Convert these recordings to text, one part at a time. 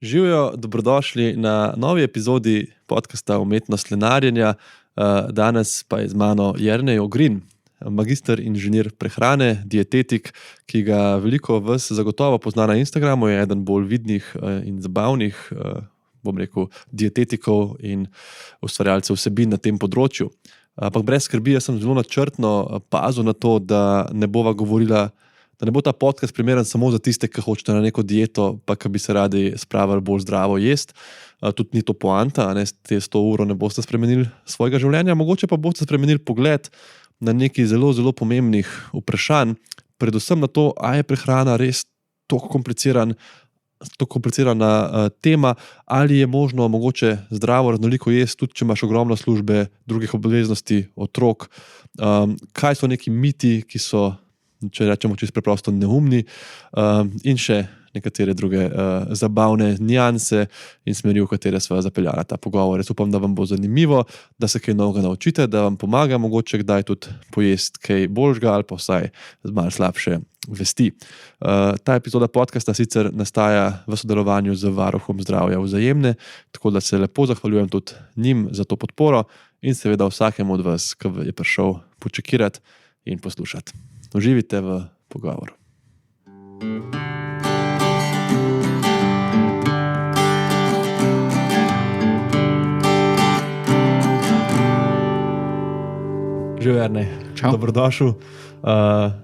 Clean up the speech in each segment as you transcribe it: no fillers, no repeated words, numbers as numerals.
Živijo, dobrodošli na novi epizodi podcasta Umetnost lenarjenja. Danes pa je z mano Jernej Ogrin, magister inženir prehrane, dietetik, ki ga veliko vas zagotovo pozna na Instagramu, je eden bolj vidnih in zabavnih, dietetikov in ustvarjalcev vsebin na tem področju. Ampak brez skrbi, jaz sem zelo načrtno pazil na to, da ne bova govorila, da ne bo ta podcast primeren samo za tiste, ki hočete na neko dieto, pa ki bi se radi spravili bolj zdravo jesti. Tudi ni to poanta, te 100 ur ne boste spremenili svojega življenja, mogoče pa boste spremenili pogled na nekaj zelo, zelo pomembnih vprašanj, predvsem na to, ali je prehrana res tako komplicirana tema, ali je možno mogoče zdravo, raznoliko jesti, tudi če imaš ogromno službe, drugih obveznosti, otrok. Kaj so neki miti, ki so, če rečemo čisto preprosto, neumni, in še nekatere druge zabavne nianse in smeri, v katere sva zapeljala ta pogovor. Jaz upam, da vam bo zanimivo, da se kaj novega naučite, da vam pomaga mogoče kdaj tudi pojesti kaj boljšega ali pa vsaj z malo slabše vesti. Ta epizoda podcasta sicer nastaja v sodelovanju z Varuhom zdravja Vzajemne, tako da se lepo zahvaljujem tudi njim za to podporo in seveda vsakemu od vas, ki je prišel počekirati in poslušati. Uživite v pogovoru. Živijo, Jernej. Čau. Dobrodošel.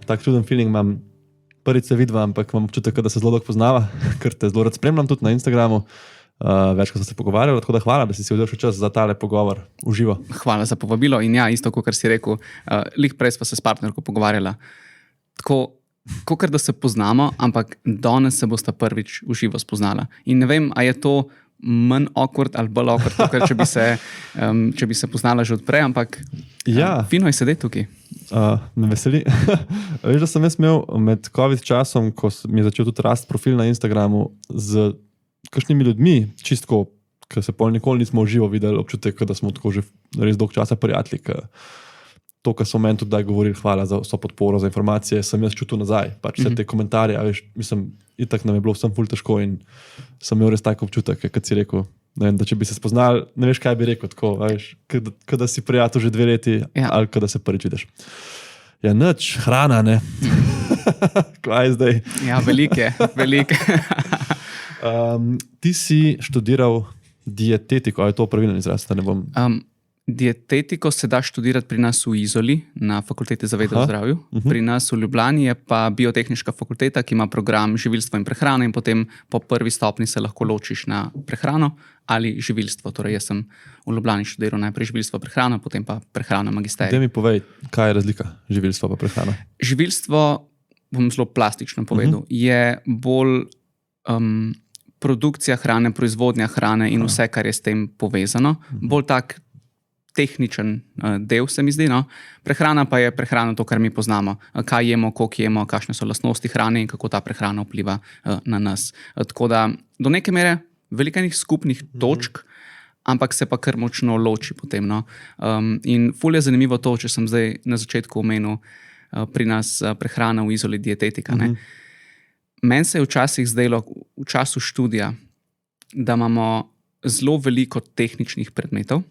Tak čuden feeling imam. Prvič se vidva, ampak imam občutek, da se zelo dolgo poznava, ker te zelo rad spremljam tudi na Instagramu. Večkrat smo se pogovarjali, tako da hvala, da si vzel čas za tale pogovor v živo. Hvala za povabilo in ja, isto, kot si rekel, lih prej sva se s partnerko pogovarjala. Tako, kakor da se poznamo, ampak danes se bosta prvič v živo spoznala. In ne vem, a je to manj awkward ali bolj awkward, kakor če bi se poznala že odprej, ampak Ja. Fino je sedeti tukaj. Me veseli. Veš, da sem jaz imel med COVID časom, ko mi je začel tudi rast profil na Instagramu z kakšnimi ljudmi, čistko, ki se pol nikoli nismo v živo videli, občutek, da smo tako že res dolg časa prijatelji. To, kar so meni tudi daj govorili, hvala za vso podporo, za informacije, sem jaz čutil nazaj. Pač vse te komentarje, veš, mislim, itak nam je bilo vsem ful težko in sem imel res tak občutek, kad si rekel, ne vem, da če bi se spoznal, ne veš, kaj bi rekel tako, veš, kada si prijatelj že 2 leti, Ja. ali kada se prvič vidiš. Ja, nič, hrana, ne. Kaj zdaj? Ja, velike. Ti si študiral dietetiko, ali je to pravilen izraz, da ne bom... Dietetiko se da študirati pri nas v Izoli, na Fakulteti za vede o zdravju. Pri nas v Ljubljani je pa biotehniška fakulteta, ki ima program živilstvo in prehrana in potem po prvi stopni se lahko ločiš na prehrano ali živilstvo. Torej jaz sem v Ljubljani študiral najprej živilstvo, prehrano, potem pa prehrana magisterij. Daj mi povej, kaj je razlika živilstva pa prehrana? Živilstvo, bom zelo plastično povedal, je bolj produkcija hrane, proizvodnja hrane in vse, kar je s tem povezano. Bolj tak tehničen del se mi zdi. No? Prehrana pa je prehrana to, kar mi poznamo. Kaj jemo, koliko jemo, kakšne so lastnosti hrane in kako ta prehrana vpliva na nas. Tako da do neke mere velikanih skupnih točk, ampak se pa kar močno loči potem. No? In ful je zanimivo to, če sem zdaj na začetku omenil pri nas prehrana v Izoli, dietetika. Meni se je včasih zdelo, v času študija, da imamo zelo veliko tehničnih predmetov,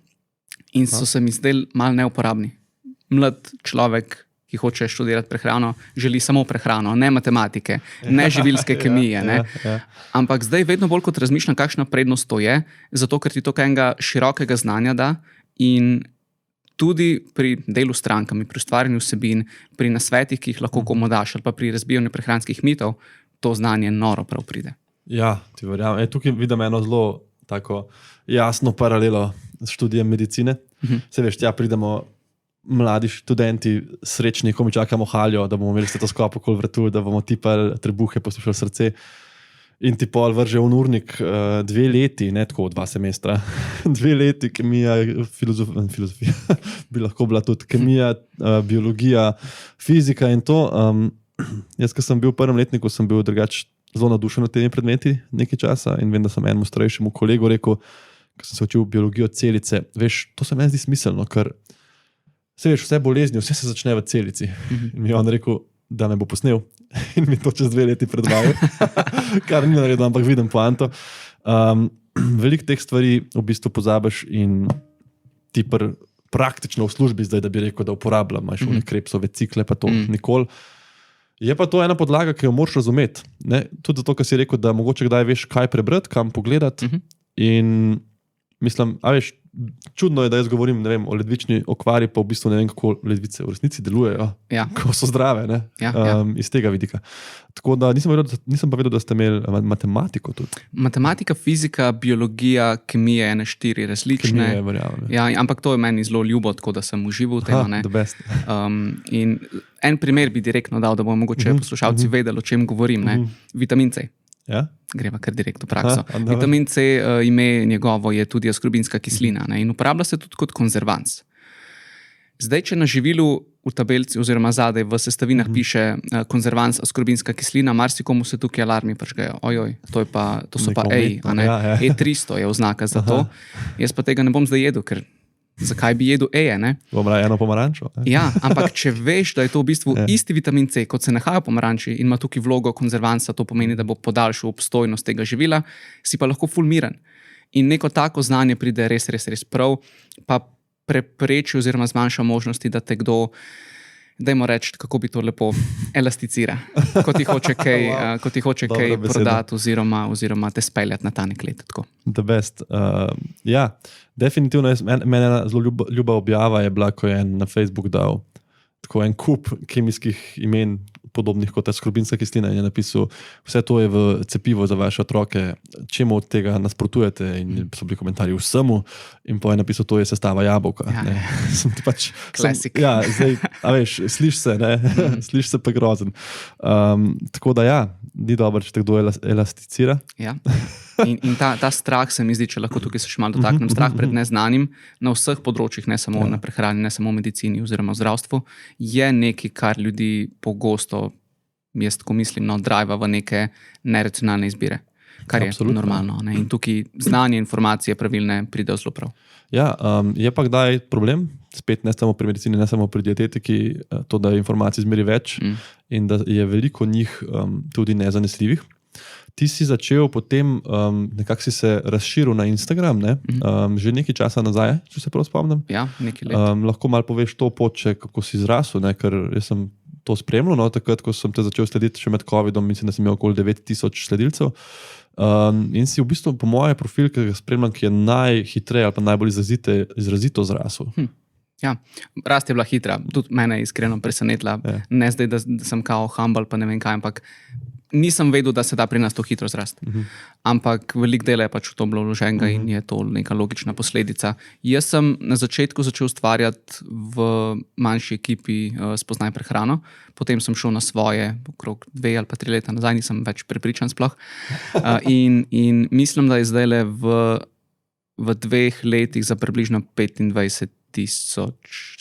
in so se mi zdeli malo neuporabni. Mlad človek, ki hoče študirati prehrano, želi samo prehrano, ne matematike, ne živilske kemije. Ja. Ampak zdaj vedno bolj kot razmišljam, kakšna prednost to je, zato ker ti to enega širokega znanja da in tudi pri delu s strankami, pri ustvarjanju vsebin, pri nasvetih, ki jih lahko komu daš, ali pa pri razbijanju prehranskih mitov, to znanje noro prav pride. Ja, ti verjamem. Tukaj vidim eno zelo tako jasno paralelo s študijem medicine. Se veš, tja pridemo mladi študenti, srečni, ko mi čakamo haljo, da bomo imeli stetoskop okoli vratu, da bomo tipali trebuhe, poslušali srce. In ti pol vrže v urnik 2 leti, ne tako 2 semestra, 2 leti kemija, filozofija, bi lahko bila tudi kemija, biologija, fizika in to. Jaz, ko sem bil v 1. letniku, sem bil drugače zelo navdušen nad temi predmeti nekaj časa in vem, da sem enemu starejšemu kolegu rekel, ko sem se učil biologijo celice, veš, to se meni zdi smiselno, ker se veš, vse bolezni, vse se začne v celici. In mi je on rekel, da me bo posnel in mi to čez 2 leti predvajal, kar ni naredil, ampak vidim poanto. Veliko teh stvari v bistvu pozabiš in ti praktično v službi zdaj, da bi rekel, da uporabljam, imaš one krepsove cikle, pa to nikoli. Je pa to ena podlaga, ki jo moraš razumeti. Ne? Tudi zato, ker si rekel, da mogoče kdaj veš, kaj prebrati, kam pogledati. In mislim, a veš, čudno je, da jaz govorim, ne vem, o ledvični okvari, pa v bistvu ne vem, kako ledvice v resnici delujejo, ko so zdrave, ne? Iz tega vidika. Tako da nisem pa vedel, da ste imeli matematiko tudi. Matematika, fizika, biologija, kemija, 4 različne. Kemija, verjamem. Ja, ampak to je meni zelo ljubo, tako da sem užival v tem. The best. In en primer bi direktno dal, da bomo mogoče poslušalci vedeli, o čem govorim. Vitamin C. Ja? Greva kar direkt v prakso. Vitamin C, ime njegovo je tudi askorbinska kislina, ne? In uporablja se tudi kot konzervans. Zdaj, če na živilu v tabelci oziroma zadaj v sestavinah piše konzervans, askorbinska kislina, marsikomu se tukaj alarmi prškajo. Ojoj, to so pa EI, E300 je oznaka za to. Jaz pa tega ne bom zdaj jedel, ker zakaj bi jedel E, ne? Bom raje eno pomarančo. Ja, ampak če veš, da je to v bistvu isti vitamin C, kot se nahaja v pomaranči in ima tukaj vlogo konzervansa, to pomeni, da bo podaljšal obstojnost tega živila, si pa lahko ful miren. In neko tako znanje pride res prav, pa prepreči oziroma zmanjša možnosti, da te kdo, dajmo reči, kako bi to lepo elasticira, ko ti hoče kaj prodati oziroma te speljati na ta nek let. Tako. The best. Ja, definitivno, meni ena zelo ljuba objava je bila, ko je na Facebook dal tako en kup kemijskih imen, podobnih kot askorbinska kislina, in je napisal, vse to je v cepivo za vaše otroke, čemu od tega nasprotujete, in so bili komentarji vsemu, in pa je napisal, to je sestava jabolka. Ja. Klasik. Ja, zdaj, a veš, sliš se, ne? Sliš se pa grozen. Tako da ja, ni dobro, če te kdo elasticira. Ja. In ta strah se mi zdi, če lahko tukaj se še malo dotaknem, strah pred neznanim na vseh področjih, ne samo na prehrani, ne samo v medicini oziroma v zdravstvu, je nekaj, kar ljudi pogosto, jaz tako mislim, driva v neke neracionalne izbire, kar je normalno. Ne? In tukaj znanje, informacije pravilne pridejo zelo prav. Ja, je pa kdaj problem, spet ne samo pri medicini, ne samo pri dietetiki, to, da je informacij zmeri več in da je veliko njih tudi nezanesljivih. Ti si začel potem, nekako si se razširil na Instagram, ne? Že nekaj časa nazaj, če se prav spomnim. Ja, nekaj let. Lahko malo poveš to pot, kako si zrasel, ne? Ker jaz sem to spremljal, no? Takrat, ko sem te začel slediti še med COVID-om, mislim, da sem imel okoli 9000 sledilcev. In si v bistvu po moje profil, ki ga spremljam, ki je najhitreje ali pa najbolj izrazito zrasel. Ja, rast je bila hitra, tudi mene je iskreno presenetila. Ne zdaj, da sem kao humble, pa ne vem kaj, ampak nisem vedel, da se da pri nas to hitro zrasti. Ampak veliko dela je pač v to bilo vloženega in je to neka logična posledica. Jaz sem na začetku začel ustvarjati v manjši ekipi Spoznaj prehrano, potem sem šel na svoje, okrog 2 ali pa 3 leta nazaj, nisem več prepričan sploh. In mislim, da je zdaj v 2 letih za približno 25,000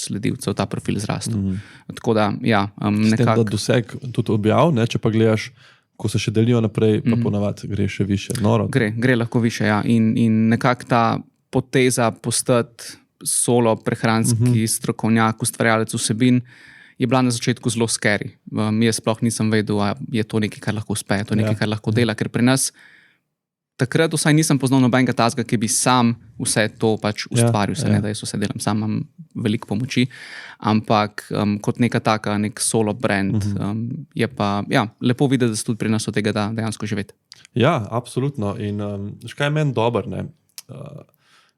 sledilcev ta profil zrastel. Tako da, ja, nekako... S tem, da doseg tudi objav, ne, če pa gledaš, ko se še delijo naprej, pa ponavadi gre še više. Noro. Gre lahko više, ja. In nekako ta poteza postati solo prehranski strokovnjak, ustvarjalec vsebin, je bila na začetku zelo scary. Jaz sploh nisem vedel, a je to nekaj, kar lahko uspe, to nekaj, kar lahko dela, ker pri nas takrat vsaj nisem poznal nobenega tazga, ki bi sam vse to pač ustvaril. Se ne, da jaz vse delam sam, imam veliko pomoči, ampak kot nek solo brand je pa lepo videti, da se tudi pri nas od tega da dejansko živeti. Ja, absolutno. In škaj je meni dober, ne?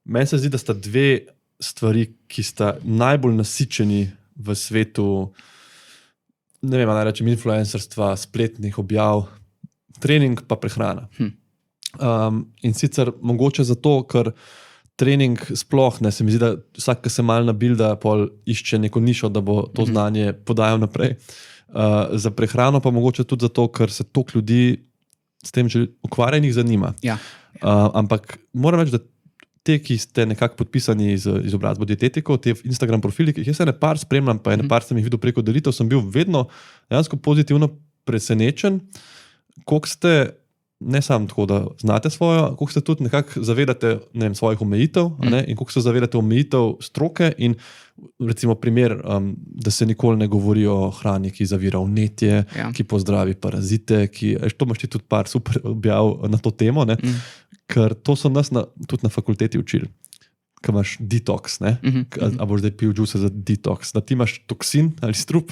Meni se zdi, da sta 2 stvari, ki sta najbolj nasičeni v svetu, ne vem, naj rečem, influencerstva, spletnih objav, trening pa prehrana. In sicer mogoče zato, ker trening sploh ne, se mi zdi, da vsak, ki se malo nabilda, pol išče neko nišo, da bo to znanje podajal naprej. Za prehrano pa mogoče tudi zato, ker se toliko ljudi s tem že ukvarjenih zanima. Ja. Ampak moram reči, da te, ki ste nekako podpisani iz izobrazbo dietetikov, te Instagram profili, ki jaz ene par spremljam, pa ene par sem jih videl preko delitev, sem bil vedno dejansko pozitivno presenečen, koliko ste ne samo tako, da znate svojo, koliko se tudi nekako zavedate, ne vem, svojih omejitev, in koliko se zavedate omejitev stroke in recimo primer, da se nikoli ne govori o hrani, ki zavira vnetje, ki pozdravi parazite, to imaš ti tudi par super objav na to temo, ne? ker to so nas tudi na fakulteti učili. Ko imaš detoks, a boš zdaj pil džuse za detoks, da ti imaš toksin ali strup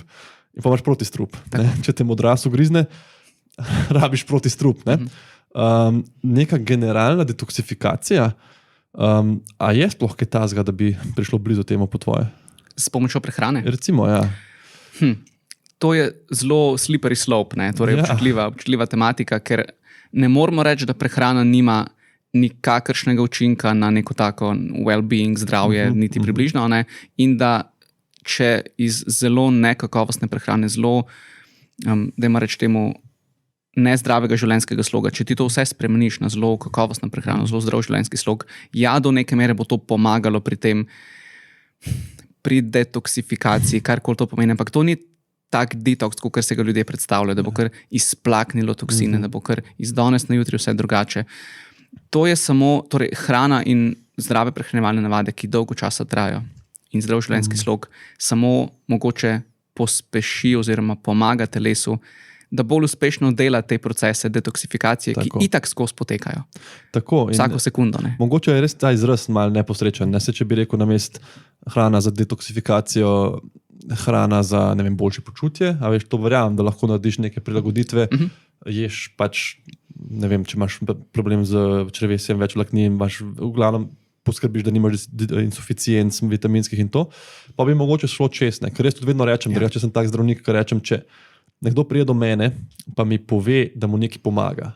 in pa imaš protistrup. Če te modras ugrizne, rabiš protistrup. Neka generalna detoksifikacija, a je sploh kaj tazga, da bi prišlo blizu temu po tvoje? S pomočjo prehrane? Recimo, ja. To je zelo slippery slope, torej občutljiva tematika, ker ne moramo reči, da prehrana nima nikakršnega učinka na neko tako well-being, zdravje, niti približno. In da če iz zelo nekakovostne prehrane, zelo, dajmo reči temu, nezdravega življenjskega sloga, če ti to vse spremeniš na zelo kakovostno prehrano, zelo zdrav življenjski slog, ja, do neke mere bo to pomagalo pri detoksifikaciji, karkoli to pomeni, ampak to ni tak detoks, kot se ga ljudje predstavljajo, da bo kar izplaknilo toksine, da bo kar iz danes na jutri vse drugače. To je samo hrana in zdrave prehranjevalne navade, ki dolgo časa trajajo. In zdrav življenjski slog samo mogoče pospeši oziroma pomaga telesu, da bolj uspešno dela te procese detoksifikacije, ki itak skozi potekajo. Tako. Vsako sekundo. Mogoče je res ta izraz malo neposrečen. Če bi rekel namest hrana za detoksifikacijo, hrana za boljše počutje, a veš, to verjamem, da lahko narediš neke prilagoditve, ješ pač, ne vem, če imaš problem z črevesjem, več vlaknin, v glavnem poskrbiš, da nimaš insuficienc vitaminskih in to, pa bi mogoče šlo čez, ker jaz tudi vedno rečem, če sem tak zdravnik, ker rečem, če nekdo prije do mene, pa mi pove, da mu nekaj pomaga,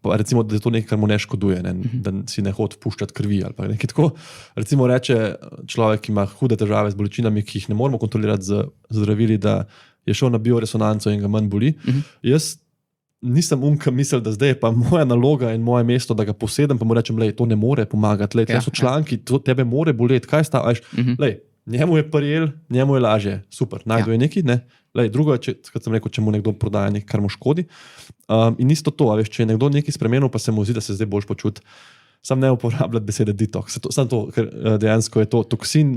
pa recimo, da je to nekaj, kar mu ne škoduje, da si ne hodi puščati krvi ali pa nekaj tako. Recimo reče človek, ki ima hude težave z bolečinami, ki jih ne moremo kontrolirati z zdravili, da je šel na bioresonanco in ga manj boli. Jaz nisem mislil, da zdaj je pa moja naloga in moje mesto, da ga posedem, pa mu rečem, lej, to ne more pomagati, lej, to so članki, to tebe more boleti, kaj staviš, lej, njemu je prijel, njemu je lažje, super, najdu je nekaj, ne. Lej, drugo je, kot sem rekel, če mu nekdo prodaja nekaj, kar mu škodi. In isto to, veš, če je nekdo nekaj spremenil, pa se mu zdi, da se zdaj boljš počuti, sam ne uporabljati besede detoks. Samo to, ker dejansko je to toksin,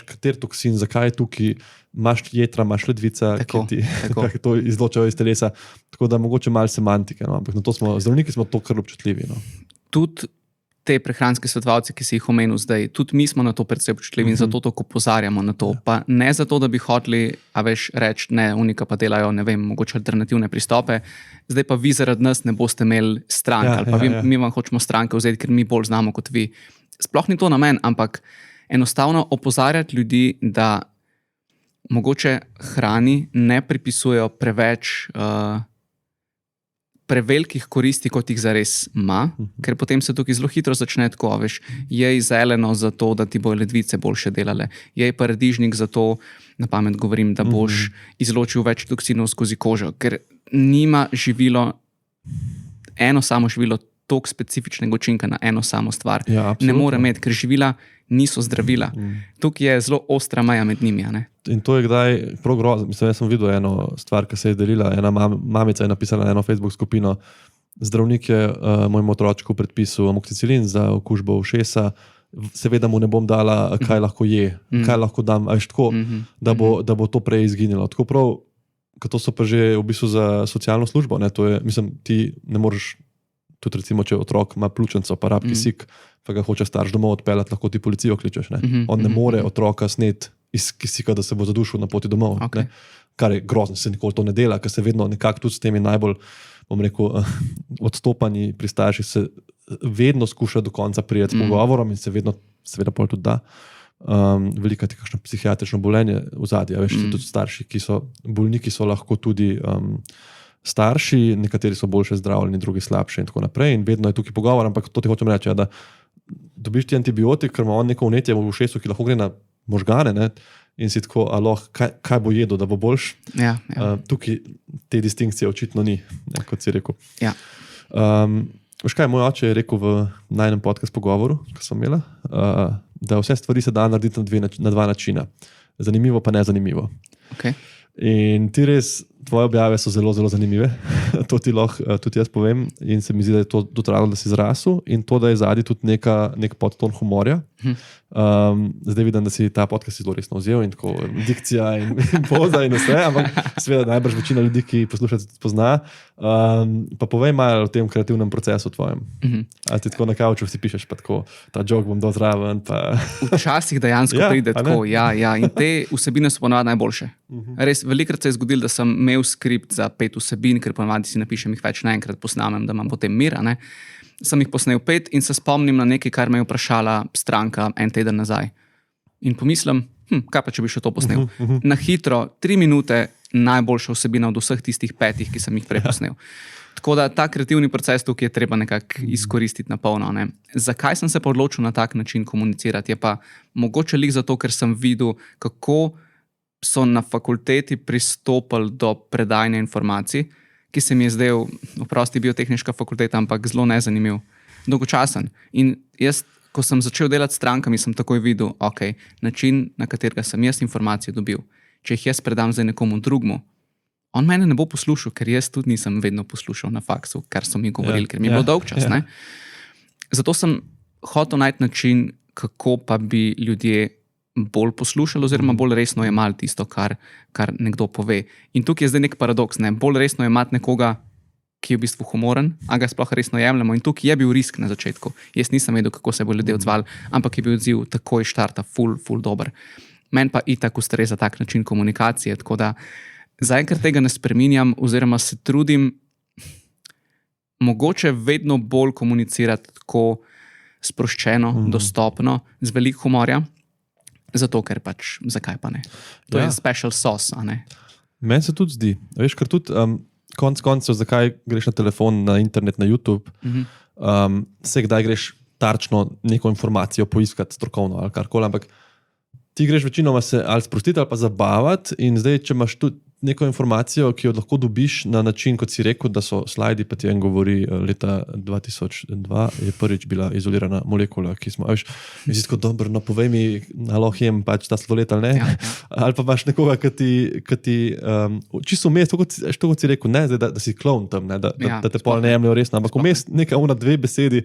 kater toksin, zakaj je tukaj, imaš jetra, imaš ledvica, ki to izločajo iz telesa, tako da mogoče malo semantike, ampak na to zdravniki smo to kar občutljivi. Tudi te prehranske svetovalce, ki si jih omenil zdaj, tudi mi smo na to predvsej občutljivi in zato tako opozarjamo na to. Pa ne zato, da bi hoteli, reči, ne, unika pa delajo, ne vem, mogoče alternativne pristope, zdaj pa vi zaradi nas ne boste imeli stranke, ali pa mi vam hočemo stranke vzeti, ker mi bolj znamo kot vi. Sploh ni to namen, ampak enostavno opozarjati ljudi, da mogoče hrani ne pripisujejo prevelikih koristi, kot jih zares ima, ker potem se tukaj zelo hitro začne tako, veš, jej zeleno za to, da ti bojo ledvice boljše delale, jej paradižnik za to, na pamet govorim, da boš izločil več toksinov skozi kožo, ker nima živilo, eno samo živilo toliko specifičnega učinka na eno samo stvar. Ne more imeti, ker živila niso zdravila. Tukaj je zelo ostra meja med njimi. In to je kdaj prav grozno. Mislim, jaz sem videl eno stvar, ki se je delila. Ena mamica je napisala na eno Facebook skupino. Zdravnik je mojemu otročku predpisal amoksicilin za okužbo ušesa. Seveda mu ne bom dala, kaj lahko je, kaj lahko dam, tako, da bo to prej izginilo. Tako prav, ker to so pa že v bistvu za socialno službo. To je, mislim, ti ne moreš, tudi recimo, če otrok ima pljučnico, pa rab kisik, pa ga hoče starš domov odpeljati, lahko ti policijo kličeš. On ne more otroka sneti iz kisika, da se bo zadušil na poti domov. Kar je grozno, se nikoli to ne dela, ker se vedno nekako tudi s temi najbolj, bom rekel, odstopanji pri starših se vedno skuša do konca prijeti s pogovorom in se vedno, seveda pol tudi da. Velika ti kakšno psihiatrično bolenje v zadnji, veš, tudi starši, bolniki so lahko tudi starši, nekateri so boljše zdravljeni, drugi slabše in tako naprej in vedno je tukaj pogovor, ampak to ti hočem reči, da dobiš ti antibiotik, ker ima on neko vnetje v ušesu, ki lahko gre na možgane, in si tako, kaj bo jedel, da bo boljš. Tukaj te distinkcije očitno ni, kot si rekel. Veš kaj, moj oče je rekel v najnem podcast pogovoru, ko sem imela, da vse stvari se da narediti na dva načina. Zanimivo pa nezanimivo. In ti res tvoje objave so zelo, zelo zanimive. To ti lahko tudi jaz povem. In se mi zdi, da je to dotrajalo, da si zrasel in to, da je zadnji tudi nek podton humorja. Zdaj vidim, da si ta podcast zelo resno vzel in tako dikcija in poza in vse, ampak seveda najbrž večina ljudi, ki poslušajo, tudi pozna. Pa povej malo o tem kreativnem procesu tvojem. Ali ti tako na kavču si pišeš, pa tako ta jok bom dal zraven. Včasih dejansko pride tako, ja. In te vsebine so ponavadi najboljše. Res, velikrat se je zgodilo, da sem imel skript za 5 vsebin, ker ponavadi si napišem jih več naenkrat, posnamem, da imam potem mira, ne. Sem jih posnel 5 in se spomnim na nekaj, kar me je vprašala stranka en teden nazaj. In pomislim, kaj pa, če bi še to posnel. Na hitro, 3 minute, najboljša vsebina od vseh tistih 5, ki sem jih prej posnel. Tako da ta kreativni proces tukaj je treba nekako izkoristiti na polno. Ne? Zakaj sem se pa odločil na tak način komunicirati? Je pa mogoče lik zato, ker sem videl, kako so na fakulteti pristopili do predajanja informacij, ki se mi je zdel, oprosti, biotehniška fakulteta, ampak zelo nezanimiv, dolgočasen. In jaz, ko sem začel delati s strankami, sem takoj videl, način, na katerega sem jaz informacije dobil. Če jih jaz predam zdaj nekomu drugmu, on mene ne bo poslušal, ker jaz tudi nisem vedno poslušal na faksu, kar so mi govorili, ker mi je bilo dolgčas. Zato sem hotel najti način, kako pa bi ljudje bolj poslušali oziroma bolj resno jemali tisto, kar nekdo pove. In tukaj je zdaj nek paradoks. Bolj resno jemati nekoga, ki je v bistvu humoren, a ga sploh resno jemljemo. In tukaj je bil risk na začetku. Jaz nisem vedel, kako se bo ljudje odzvali, ampak je bil odziv takoj štarta ful dober. Meni pa itak ustreza tak način komunikacije, tako da zaenkrat tega ne spreminjam oziroma se trudim mogoče vedno bolj komunicirati tako sproščeno, dostopno, z veliko humorja. Zato, ker pač, zakaj pa ne? To je special sauce, a ne? Meni se tudi zdi. Veš, ker tudi konec koncev, zakaj greš na telefon, na internet, na YouTube, se kdaj greš tarčno neko informacijo poiskati strokovno ali karkoli, ampak ti greš večinoma se ali sprostiti ali pa zabavati in zdaj, če imaš tudi neko informacijo, ki jo lahko dobiš na način, kot si rekel, da so slajdi, pa ti en govori, leta 2002 je prvič bila izolirana molekula, ki smo, veš, in si tako dobro, no povej mi, lahko jem pač ta sladoled ali ne, ali pa imaš nekoga, ki ti čisto vmes, to kot si rekel, ne, zdaj, da si klovn tam, ne, da te pol ne jemljajo resno, ampak vmes neka dve besedi,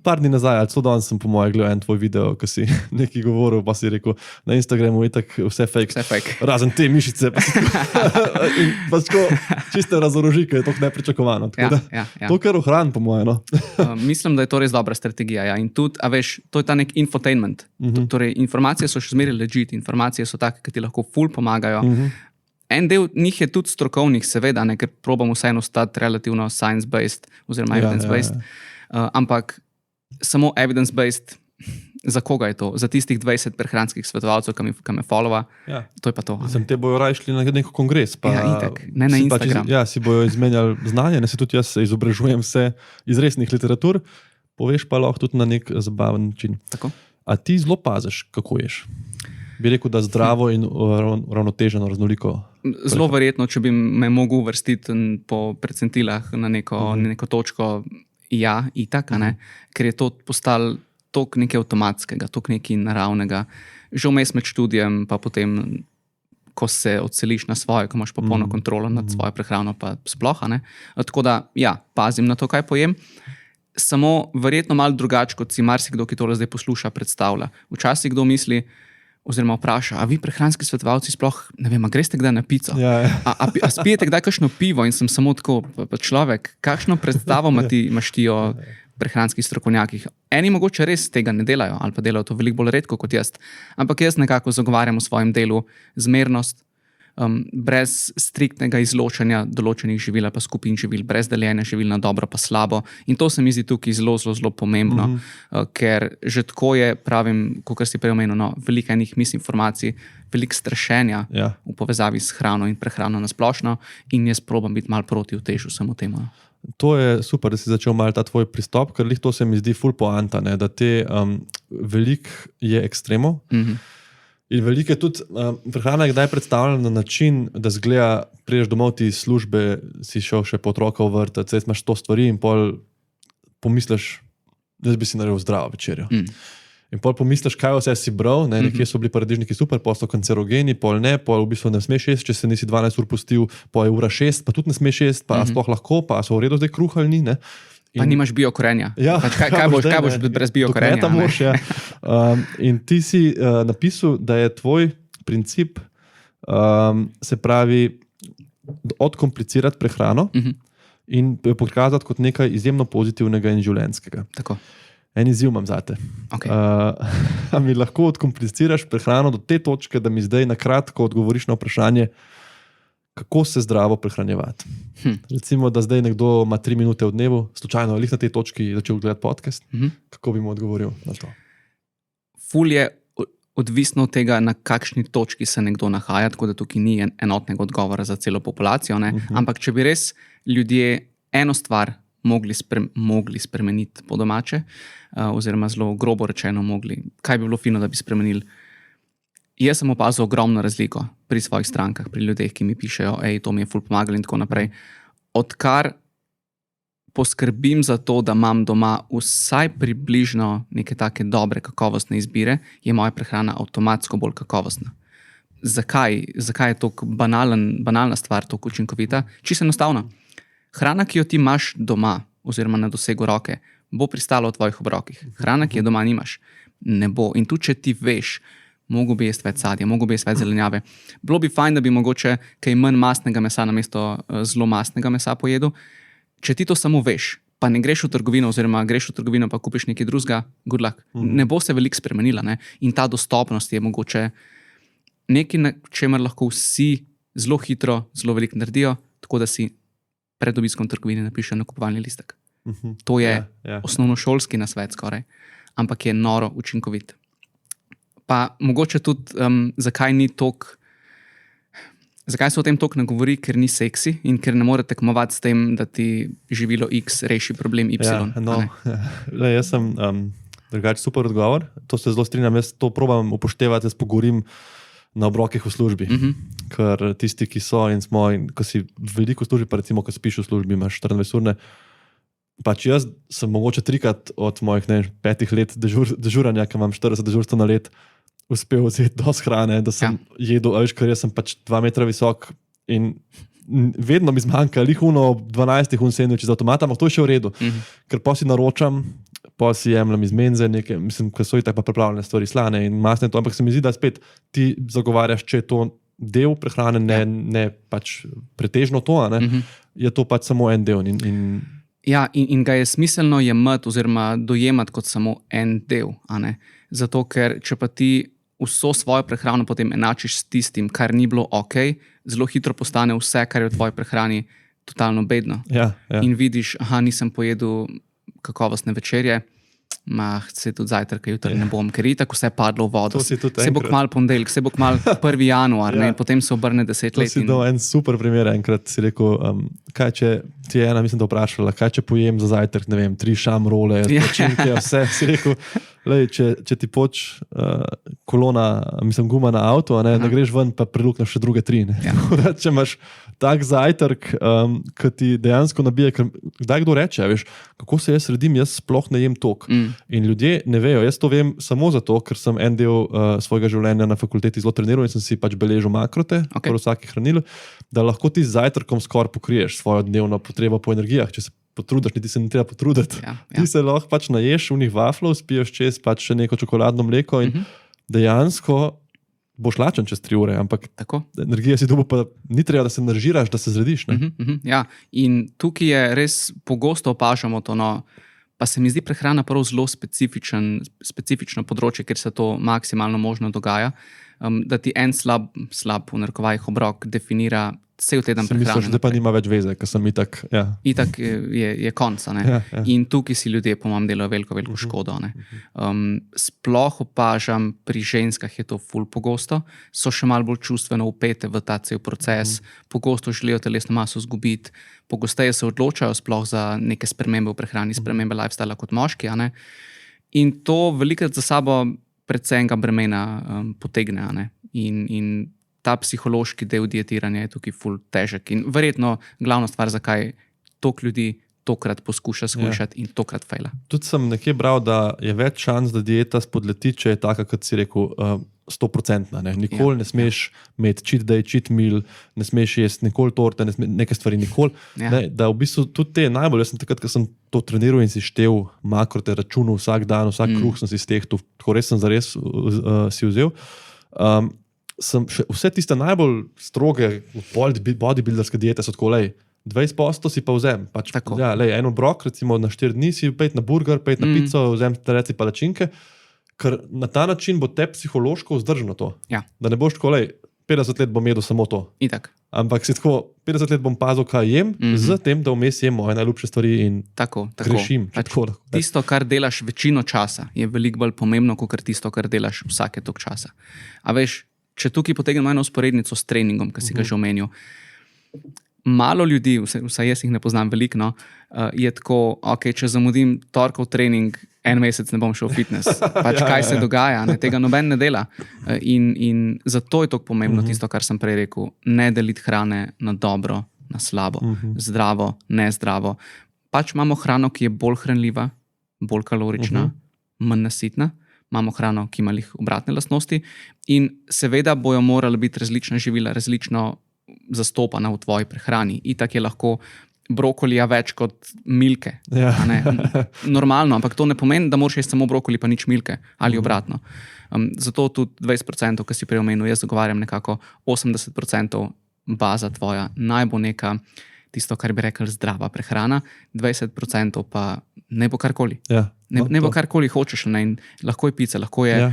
par dni nazaj, ali celo danes sem po moje gledal en tvoj video, ko si nekaj govoril, pa si rekel, na Instagramu je tak vse fake, razen te mišice, pa si in pa tako čisto razoroži, ker je to nepričakovano. To kar ohran, po moje. No? Mislim, da je to res dobra strategija. Ja. In tudi, a veš, to je ta nek infotainment. Torej, informacije so še zmeraj legit, informacije so take, ki ti lahko ful pomagajo. En del njih je tudi strokovnih, seveda, ne, ker probamo vseeno stati relativno science-based oziroma evidence-based. Ampak samo evidence-based, za koga je to? Za tistih 20 prehranskih svetovalcev, ki me follova, to je pa to. Sem te bojo raje šli na neko kongres. Pa, itak, ne na Instagram. Si bojo izmenjali znanje, ne se tudi jaz izobražujem vse iz resnih literatur, poveš pa lahko tudi na nek zabaven način. Tako. A ti zelo paziš, kako ješ? Bi rekel, da zdravo in ravnoteženo, raznoliko. Zelo verjetno, če bi me mogel uvrstiti po percentilah na neko točko, itak, ker je to postalo toliko nekaj avtomatskega, toliko nekaj naravnega. Že vmes med študijem, pa potem, ko se odseliš na svoje, ko imaš popolno kontrolo nad svojo prehrano, pa sploh, ne. Tako da, pazim na to, kaj pojem. Samo verjetno malo drugače, kot si marsikdo, ki tole zdaj posluša, predstavlja. Včasih kdo misli, oziroma vpraša, a vi prehranski svetovalci sploh, ne vem, a greste kdaj na pico? A spijete kdaj kakšno pivo? In sem samo tako, človek, kakšno predstavo imaš ti o prehranskih strokovnjakih? Eni mogoče res tega ne delajo, ali pa delajo to veliko bolj redko kot jaz. Ampak jaz nekako zagovarjam v svojem delu zmernost, brez striktnega izločanja določenih živil pa skupin živil, brez deljenja živil na dobro pa slabo. In to se mi zdi tukaj zelo pomembno, ker že tako je, pravim, kot si prej omenil, veliko enih misinformacij, veliko strašenja v povezavi s hrano in prehrano na splošno in jaz probam biti malo proti utežu samo temu. To je super, da si začel malo ta tvoj pristop, ker to se mi zdi ful poanta, ne, da te veliko je ekstremov. In veliko je tudi, prehrana je kdaj predstavljena na način, da zgleda, priješ domov ti iz službe, si šel še po otroka v vrtec, imaš to stvari in pol pomisliš, da bi si naredil zdravo večerjo. In pol pomisliš, kaj vse si bral, nekje so bili paradižniki super, pol so kancerogeni, pol ne, pol v bistvu ne smeš jesti, če se nisi 12 ur pustil, pol je ura 6, pa tudi ne smeš jesti, pa sploh lahko, pa so v redu zdaj kruh ali ni. Ne? Pa nimaš biokorenja. Ja, pač kaj boš brez biokorenja? Moš, ja. In ti si napisal, da je tvoj princip, se pravi, odkomplicirati prehrano in jo pokazati kot nekaj izjemno pozitivnega in življenjskega. Tako. En izziv imam zate. Okay. A mi lahko odkompliciraš prehrano do te točke, da mi zdaj na kratko odgovoriš na vprašanje, kako se zdravo prehranjevati. Recimo, da zdaj nekdo ima 3 minute v dnevu, slučajno ali na tej točki začel gledati podcast, kako bi mu odgovoril na to? Ful je odvisno od tega, na kakšni točki se nekdo nahaja, tako da tukaj ni enotnega odgovora za celo populacijo. Ampak če bi res ljudje eno stvar mogli spremeniti po domače, oziroma zelo grobo rečeno mogli, kaj bi bilo fino, da bi spremenili. Jaz sem opazil ogromno razliko pri svojih strankah, pri ljudeh, ki mi pišejo, to mi je ful pomagalo in tako naprej. Odkar poskrbim za to, da imam doma vsaj približno neke take dobre, kakovostne izbire, je moja prehrana avtomatsko bolj kakovostna. Zakaj je to banalna stvar, to učinkovita? Čisto enostavno. Hrana, ki jo ti imaš doma, oziroma na dosegu roke, bo pristala v tvojih obrokih. Hrana, ki jo doma nimaš, ne bo. In tu, če ti veš, mogo bi jesti več sadja, mogo bi jesti več zelenjave. Bilo bi fajn, da bi mogoče kaj manj mastnega mesa namesto zelo mastnega mesa pojedel. Če ti to samo veš, pa ne greš v trgovino, oziroma greš v trgovino pa kupiš nekaj drugega, good luck. Ne bo se veliko spremenila. Ne? In ta dostopnost je mogoče nekaj, na čemer lahko vsi zelo hitro, zelo veliko naredijo, tako da si pred obiskom trgovine napiše nakupovalni listek. To je osnovnošolski nasvet skoraj, ampak je noro učinkovit. Pa mogoče tudi, zakaj se o tem toliko ne govori, ker ni seksi in ker ne more tekmovati s tem, da ti živilo X reši problem Y. Jaz sem drugače super odgovor, to se zelo strinjam, jaz to probam upoštevati, jaz pogovorim na obrokih v službi, ker tisti, ki so in smo, in ko si veliko v službi, pa recimo, ko spiš v službi, imaš 24 urne, pač jaz sem mogoče 3krat od mojih 5 let dežuranja, ki imam 40 dežurstv na let, uspel vzeti dosti hrane, da sem jedel, ker jaz sem pač 2 metra visok in vedno mi zmanjka lihuno 12 sendviči z avtomata, ampak to je še v redu, ker pa si naročam, pa si jemljem iz menze nekaj, mislim, ker so i tako pa pripravljene stvari slane in masne to, ampak se mi zdi, da spet ti zagovarjaš, če je to del prehrane, ne pač pretežno to, je to pač samo en del. In ga je smiselno jemati oziroma dojemati kot samo en del. Zato, ker če pa ti vso svojo prehrano potem enačiš s tistim, kar ni bilo zelo hitro postane vse, kar je v tvoji prehrani, totalno bedno. In vidiš, nisem pojedel kakovostne večerje, se tudi zajtrka jutri ne bom, ker je tako vse padlo v vodo. Se bo kmalu ponedeljek, se bo kmalu 1. januar, in potem se obrne 10 let. To si dal en super primer, enkrat si rekel, kaj če ti je ena, mislim, da vprašala, kaj če pojem za zajtrk, ne vem, 3 šamrole, počinke, vse, si rekel, če ti kolona, mislim, guma na avto, ne greš ven, pa prilukneš še druge 3. Če imaš tak zajtrk, ki ti dejansko nabije, kdaj kdo reče, veš, kako se jaz redim, jaz sploh ne jem tok. In ljudje ne vejo, jaz to vem samo zato, ker sem en del svojega življenja na fakulteti zelo treniral in sem si pač beležil makrote, pri vsaki hranili, da lahko ti z zajtrkom skoraj pokriješ svojo dnevno potrebo po energijah, če se potrudiš, niti se ne treba potruditi. Ti se lahko pač naješ unih vaflov, spiješ čez pač še neko čokoladno mleko in dejansko boš lačen čez 3 ure, ampak energija si dobo pa ni treba, da se naržiraš, da se zrediš. In tukaj je res pogosto opažamo to, pa se mi zdi prehrana prav zelo specifično področje, ker se to maksimalno možno dogaja, da ti en slab v narekovajih obrok definira cel teden prehrane. Misliš, da pa nima več veze, ker sem itak... Itak je konca. In tukaj si ljudje, po mojem, delajo veliko škodo. Sploh opažam, pri ženskah je to ful pogosto, so še malo bolj čustveno vpete v ta cel proces, pogosto želijo telesno maso izgubiti, pogosteje se odločajo sploh za neke spremembe v prehrani, spremembe lifestyla kot moški. In to velikrat za sabo predvsem bremena potegne. In ta psihološki del dietiranja je tukaj ful težek. In verjetno glavna stvar, zakaj toliko ljudi tokrat poskuša skušati in tokrat fejla. Tudi sem nekje bral, da je več šans, da dieta spodleti, če je taka, kot si rekel, 100%. Nikoli ne smeš imeti cheat day, cheat meal, ne smeš jesti nikoli torte, neke stvari nikoli. Da v bistvu tudi te najbolj, jaz sem takrat, ko sem to treniral in si štel makrote, računal vsak dan, vsak kruh sem si stehtal, tako res sem zares si vzel. Sem še vse tiste najbolj stroge bodybuilderske diete so tako, 20% si pa vzem. En obrok, recimo na 4 dni si pejt na burger, pejt na pico, vzem reci palačinke, ker na ta način bo te psihološko vzdrženo to. Ja. Da ne boš tako, 50 let bom jedel samo to. Itak. Ampak si tako, 50 let bom pazil, kaj jem, z tem, da vmes jem moje najljubše stvari in grešim. Tisto, kar delaš večino časa, je veliko bolj pomembno, kot tisto, kar delaš vsake tok časa. A veš, če tukaj potegnem eno usporednico s treningom, ki si ga že omenil, malo ljudi, vsaj jaz jih ne poznam veliko, no, je tako, če zamudim torkov trening, en mesec ne bom šel v fitness. Kaj se dogaja, tega noben ne dela. In zato je to pomembno tisto, kar sem prej rekel, ne deliti hrane na dobro, na slabo, zdravo, nezdravo. Imamo hrano, ki je bolj hranljiva, bolj kalorična, manj nasitna. Imamo hrano, ki ima obratne lastnosti in seveda bojo morala biti različna živila, različno zastopana v tvoji prehrani. Itak je lahko brokolija več kot milke. Ja. Normalno, ampak to ne pomeni, da moraš jesti samo brokoli, pa nič milke ali obratno. Zato tudi 20%, ki si prej omenil, jaz zagovarjam nekako 80% baza tvoja, naj bo neka tisto, kar bi rekli zdrava prehrana, 20% pa ne bo karkoli. Ja. Ne bo karkoli hočeš, lahko je pica, lahko je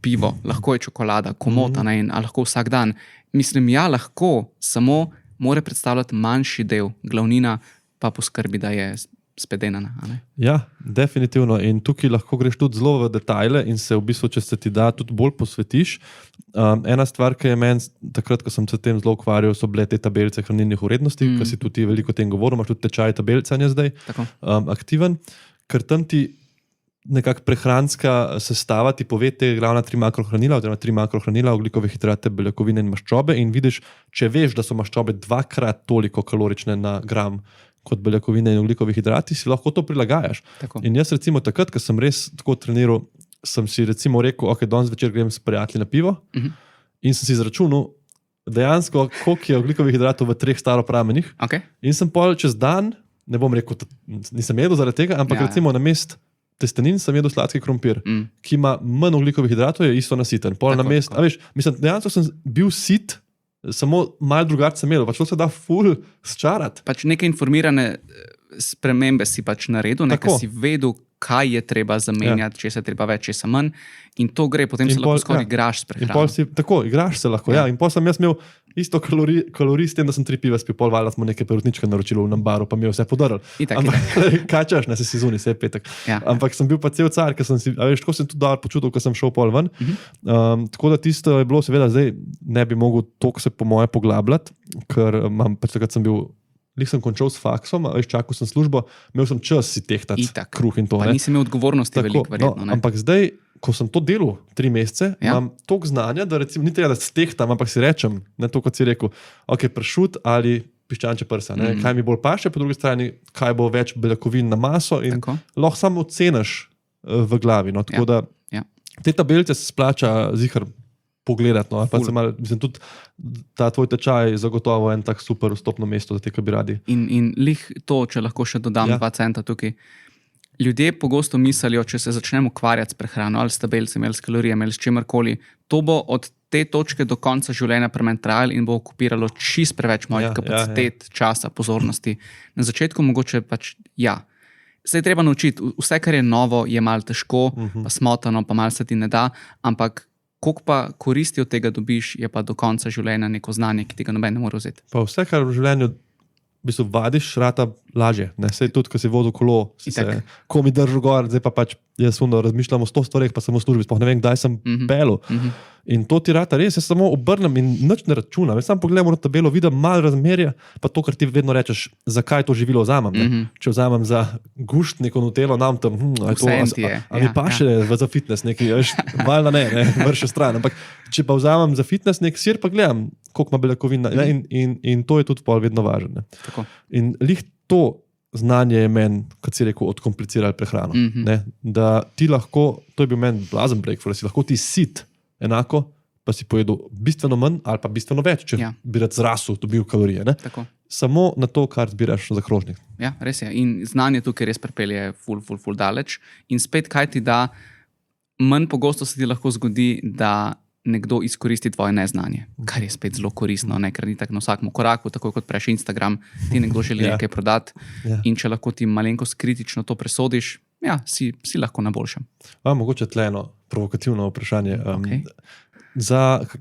pivo, lahko je čokolada, komota, lahko vsak dan. Mislim, lahko, samo mora predstavljati manjši del, glavnina pa poskrbi, da je spedenana. Ja, definitivno. In tukaj lahko greš tudi zelo v detajle in se v bistvu, če se ti da, tudi bolj posvetiš. Ena stvar, ki je meni, takrat, ko sem se tem zelo ukvarjal, so bile te tabelice hranilnih vrednosti, ki si tudi veliko o tem govoril, imaš tudi tečaj tabelicanja zdaj aktiven, ker tam ti nekako prehranska sestava ti pove te glavna 3 makrohranila, oziroma 3 makrohranila, ogljikove hidrate, beljakovine in maščobe in vidiš, če veš, da so maščobe 2-krat toliko kalorične na gram kot beljakovine in ogljikovih hidrati, si lahko to prilagajaš. Tako. In jaz recimo takrat, ko sem res tako treniral, sem si recimo rekel, danes večer grem s prijatelji na pivo in sem si izračunal dejansko, koliko je ogljikovih hidratov v 3 staropramenih. In sem pol čez dan, ne bom rekel, nisem jedel zaradi tega, ampak recimo na mest testenin sem jedel sladki krompir, ki ima manj ogljikovih hidratov, je isto nasiten. Pol na mest, mislim, dejansko sem bil sit, samo malo drugače sem jedel, to se da ful sčarati. Neke informirane spremembe si naredil, nekaj si vedel, kaj je treba zamenjati, če se treba več, če se manj in to gre, potem se lahko skoraj igraš s prehrano. Tako, igraš se lahko, in pol sem jaz imel isto kalorij s tem, da sem 3 piva spil, pol valjda smo neke perutničke naročili v baru, pa mi je vse podaril. Ampak kaj češ, ne se si zunaj, vse je petek. Ampak sem bil pa cel car, ker sem si, tako sem tudi dobro počutil, ko sem šel pol ven. Tako da tisto je bilo, seveda zdaj ne bi mogel toliko se po moje poglabljati, ker imam, takrat sem bil, sem končal s faksom, čakal sem službo, imel sem čas si tehtati kruh in to. Pa nisi imel odgovornosti veliko, verjetno. Ampak zdaj, ko sem to delal 3 mesece, imam toliko znanja, da recimo ni treba, da stehtam, ampak si rečem, ne to, kot si rekel, pršut ali piščančje prsa, kaj mi bolj paše, po drugi strani, kaj bo več beljakovin na maso in lahko samo oceniš v glavi. Tako da te tabelice se splača zihar pogledati. Mislim, tudi ta tvoj tečaj je zagotovo en tak super vstopno mesto za te, ki bi radi. In lih to, če lahko še dodam 2 centa tukaj. Ljudje pogosto mislijo, če se začnemo ukvarjati s prehrano ali s tabelcem ali s kalorijami ali s čemarkoli, to bo od te točke do konca življenja premen trajalo in bo okupiralo čist preveč mojih kapacitet, časa, pozornosti. Na začetku mogoče Se je treba naučiti, vse, kar je novo, je malo težko, pa smotano, pa malo se ti ne da, ampak koliko pa koristi od tega dobiš, je pa do konca življenja neko znanje, ki tega noben ne more vzeti. Pa vse, kar v življenju v bistvu vadiš, rata lažje. Sej tudi, ko si vozil kolo, si se komi držal gor, zdaj pa jaz razmišljam o 100 stvareh, pa sem v službi, sploh ne vem, kdaj sem pelil. In to ti rata res, jaz samo obrnem in nič ne računam. Jaz sam pogledam na tabelo, vidim malo razmerja, pa to, kar ti vedno rečeš, zakaj to živilo vzamem. Če vzamem za gušt neko nutelo, nam tam, mi pa še za fitness neki, valjda ne, vrši stran. Ampak če pa vzamem za fitness nek sir, pa gledam, koliko ima beljakovin in to je tudi pol vedno važno. In lih to znanje je meni, kot si rekel, odkompliciralo prehrano. Ne? Da ti lahko, to je bil meni blazen breakfast, si lahko ti sit enako, pa si pojedel bistveno manj ali pa bistveno več, če bi rad zrasel, dobil kalorije. Ne? Samo na to, kar zbiraš za krožnik. Ja, res je. In znanje tukaj res pripelje ful daleč. In spet, kaj ti da, manj pogosto se ti lahko zgodi, da nekdo izkoristi tvoje neznanje, kar je spet zelo koristno, ne? Ker ni tako na vsakem koraku, tako kot prejš Instagram, ti nekdo želi nekaj prodati in če lahko ti malenkost kritično to presodiš, si lahko na boljšem. Mogoče tleno provokativno vprašanje.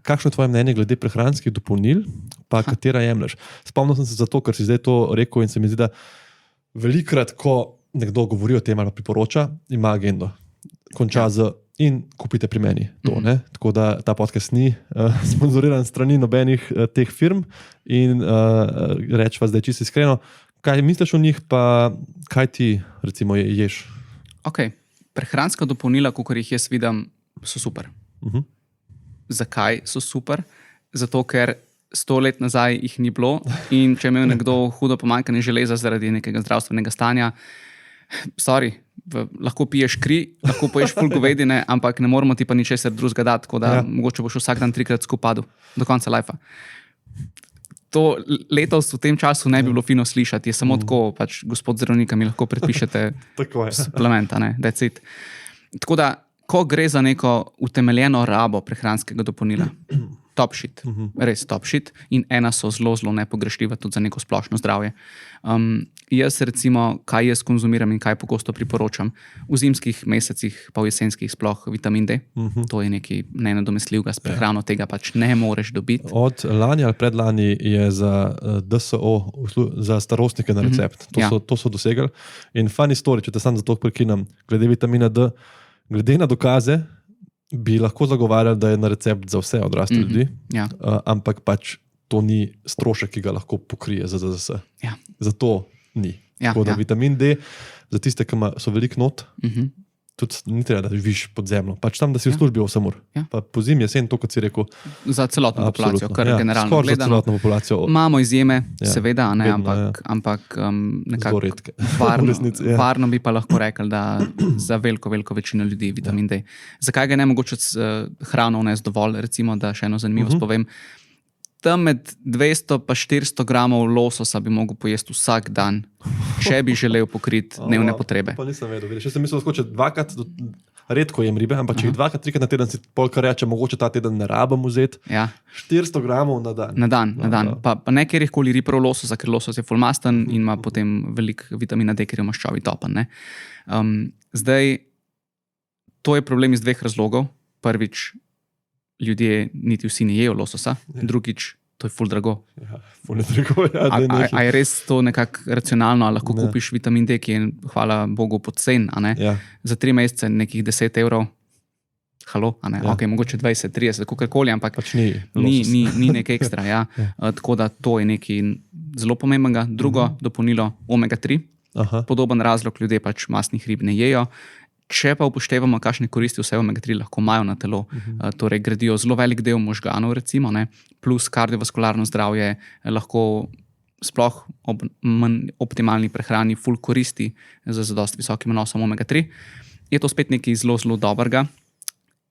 Kakšno je tvoje mnenje glede prehranskih dopolnil, pa katera jemlješ? Spomnil sem se zato, ker si zdaj to rekel in se mi zdi, da velikrat, ko nekdo govori o tem ali priporoča, ima agendo. Konča z in kupite pri meni to. Tako da ta podcast ni sponzoriran strani nobenih teh firm in rečva zdaj čisto iskreno, kaj misliš o njih, pa kaj ti recimo ješ? Prehranska dopolnila, kakor jih jaz vidim, so super. Zakaj so super? Zato, ker 100 let nazaj jih ni bilo in če imel nekdo hudo pomanjkanje železa zaradi nekega zdravstvenega stanja, lahko piješ kri, lahko poješ ful govedine, ampak ne moramo ti pa ničesar drugega dati, tako da mogoče boš vsak dan 3-krat skupadil do konca lajfa. To letos v tem času ne bi bilo fino slišati, je samo tako, pač gospod zdravnika mi lahko predpišete suplementa, that's it. Tako da, ko gre za neko utemeljeno rabo prehranskega dopolnila, top shit, res top shit in ena so zelo nepogrešljiva tudi za neko splošno zdravje. Jaz recimo, kaj jaz konzumiram in kaj pogosto priporočam, v zimskih mesecih pa v jesenskih sploh vitamin D, to je nekaj nenadomestljivega s prehrano, tega pač ne moreš dobiti. Od lani ali predlani je za DSO, za starostnike na recept, to so dosegli in funny story, če te sam zato prekinem, glede vitamina D, glede na dokaze, bi lahko zagovarjali, da je na recept za vse odrasle ljudi, ampak pač to ni strošek, ki ga lahko pokrije za ZZS. Zato ni. Tako da vitamin D, za tiste, ki so veliko not, tudi ni treba, da živiš pod zemljo. Pač tam, da si v službi 8 ur. Pa po zim, jesen, to, kot si rekel. Za celotno populacijo, kar generalno gledano. Za celotno populacijo. Imamo izjeme, seveda, ampak nekako varno bi pa lahko rekli, da za veliko večino ljudi vitamin D. Zakaj ga ne mogoče hrano vnesti dovolj, recimo, da še eno zanimivost povem. Tam med 200 pa 400 gramov lososa bi mogel pojesti vsak dan, če bi želel pokriti dnevne potrebe. Pa nisem vedel. Še sem mislil, če dvakrat, redko jem ribe, ampak če jih 2-3 na teden si polkar reče, mogoče ta teden ne rabim vzeti. 400 gramov na dan. Na dan. Pa ne kjerkoli rib prav lososa, ker losos je fulmasten in ima potem veliko vitamina D, ker je v maščobi topen. Zdaj, to je problem iz 2 razlogov. Prvič, ljudje niti vsi ne jejo lososa, drugič, to je ful drago. Ful je drago, A je res to nekako racionalno, ali lahko kupiš vitamin D, ki je, hvala Bogu, podcen, za 3 mesece nekih 10 evrov, mogoče 20, 30, kakorkoli, ampak pač ni nek ekstra. Tako da to je nekaj zelo pomembnega. Drugo dopolnilo omega-3, podoben razlog, ljudje pač masnih rib ne jejo. Če pa upoštevamo, kakšne koristi vse omega-3 lahko imajo na telo, torej gradijo zelo velik del možganov, recimo, plus kardiovaskularno zdravje lahko sploh ob manj optimalni prehrani ful koristi za zadosti visokim vnosom omega-3. Je to spet nekaj zelo dobrega.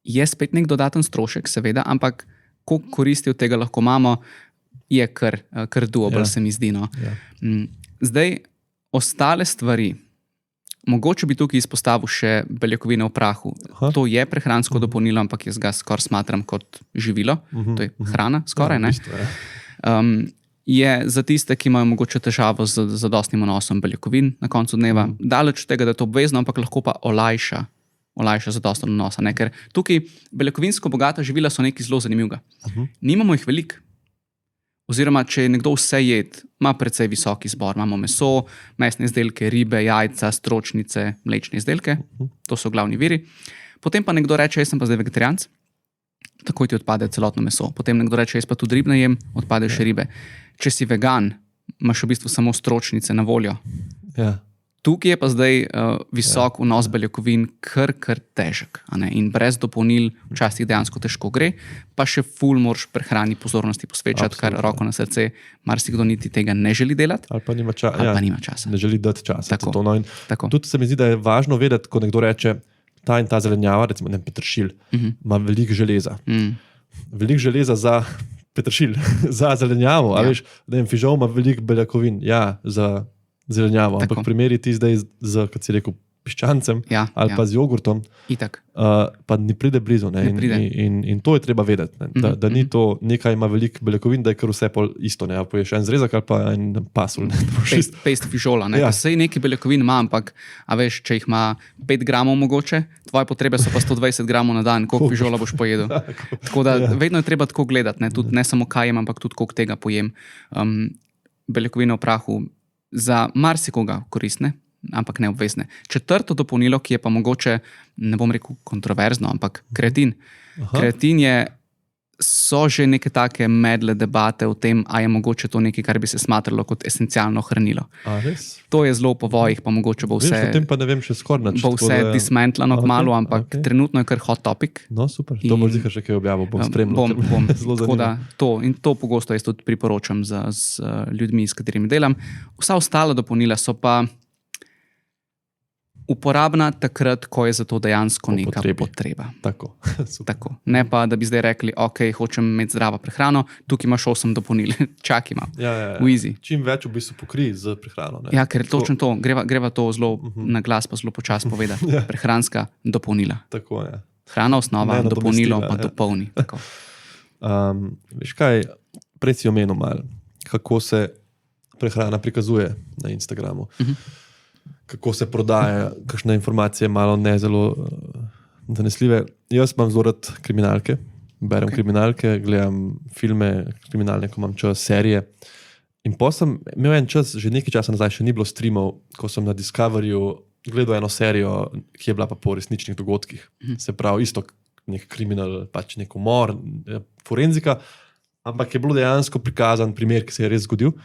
Je spet nek dodaten strošek, seveda, ampak koliko koristi od tega lahko imamo, je kar doable, se mi zdi. Zdaj, ostale stvari, mogoče bi tukaj izpostavil še beljakovine v prahu. To je prehransko dopolnilo, ampak jaz ga skoraj smatram kot živilo. To je hrana, skoraj. Je za tiste, ki imajo mogoče težavo z zadostnim vnosom beljakovin na koncu dneva. Daleč od tega, da je to obvezno, ampak lahko pa olajša zadosten vnos. Ker tukaj beljakovinsko bogata živila so nekaj zelo zanimivega. Nimamo jih veliko. Oziroma, če je nekdo vse jed, ima precej visok izbor. Imamo meso, mesne izdelke, ribe, jajca, stročnice, mlečne izdelke. To so glavni viri. Potem pa nekdo reče, jaz sem pa zdaj vegetarijanc, takoj ti odpade celotno meso. Potem nekdo reče, jaz pa tudi rib ne jem, odpade še ribe. Če si vegan, imaš v bistvu samo stročnice na voljo. Tukaj je pa zdaj visok vnos beljakovin kar težek. In brez dopolnil včasih dejansko težko gre, pa še ful moraš prehrani pozornosti posvečati, kar roko na srce, marsikdo niti tega ne želi delati. Ali pa nima časa. Ne želi dati časa. Tako. Tudi se mi zdi, da je važno vedeti, ko nekdo reče, ta in ta zelenjava, recimo peteršilj, ima veliko železa. Veliko železa za peteršilj, za zelenjavo. A veš, fižol ima veliko beljakovin, za zelenjavo. Ampak primeri ti zdaj z, kot si rekel, piščancem ali pa z jogurtom, pa ne pride blizu. In to je treba vedeti, da ni to nekaj ima veliko beljakovin, da je kar vse pol isto. Poješ en zrezek ali pa en pasulj. Pest fižola. Sej neki beljakovin ima, ampak a veš, če jih ima 5 gramov mogoče, tvoje potrebe so pa 120 gramov na dan, koliko fižola boš pojedel. Tako da vedno je treba tako gledati, tudi ne samo kaj jem, ampak tudi koliko tega pojem. Beljakovine v prahu za marsikoga koristne, ampak ne obvezne. Četrto dopolnilo, ki je pa mogoče, ne bom rekel kontroverzno, ampak kreatin. Kreatin so že neke take medle debate o tem, a je mogoče to nekaj, kar bi se smatralo kot esencialno hranilo. To je zelo po vojih, pa mogoče bo vse... O tem pa ne vem še skoraj nič. Bo vse dismentlano kmalu, ampak trenutno je kar hot topic. No, super. To bo zihar še kaj objavil, bom spremljal. Tako da in to pogosto jaz tudi priporočam z ljudmi, s katerimi delam. Vsa ostala dopolnila so pa uporabna takrat, ko je za to dejansko neka potreba. Tako. Ne pa, da bi zdaj rekli, ok, hočem imeti zdravo prehrano, tukaj imaš 8 dopolnil, čak imam. Easy. Čim več v bistvu pokri z prehrano. Ja, ker točno to, greva to zelo na glas, pa zelo počas povedati. Prehranska dopolnila. Tako je. Hrana osnova, dopolnilo pa dopolni. Veš kaj, prej si omenil malo, kako se prehrana prikazuje na Instagramu. Kako se prodaja, kakšne informacije malo ne zelo zanesljive. Jaz imam zelo rad kriminalke, berem kriminalke, gledam filme kriminalne, ko imam čas, serije. In potem sem imel en čas, že nekaj časa nazaj, še ni bilo streamov, ko sem na Discoveryju gledal eno serijo, ki je bila pa po resničnih dogodkih. Se pravi, isto nek kriminal, pač nek umor, forenzika, ampak je bilo dejansko prikazan primer, ki se je res zgodil.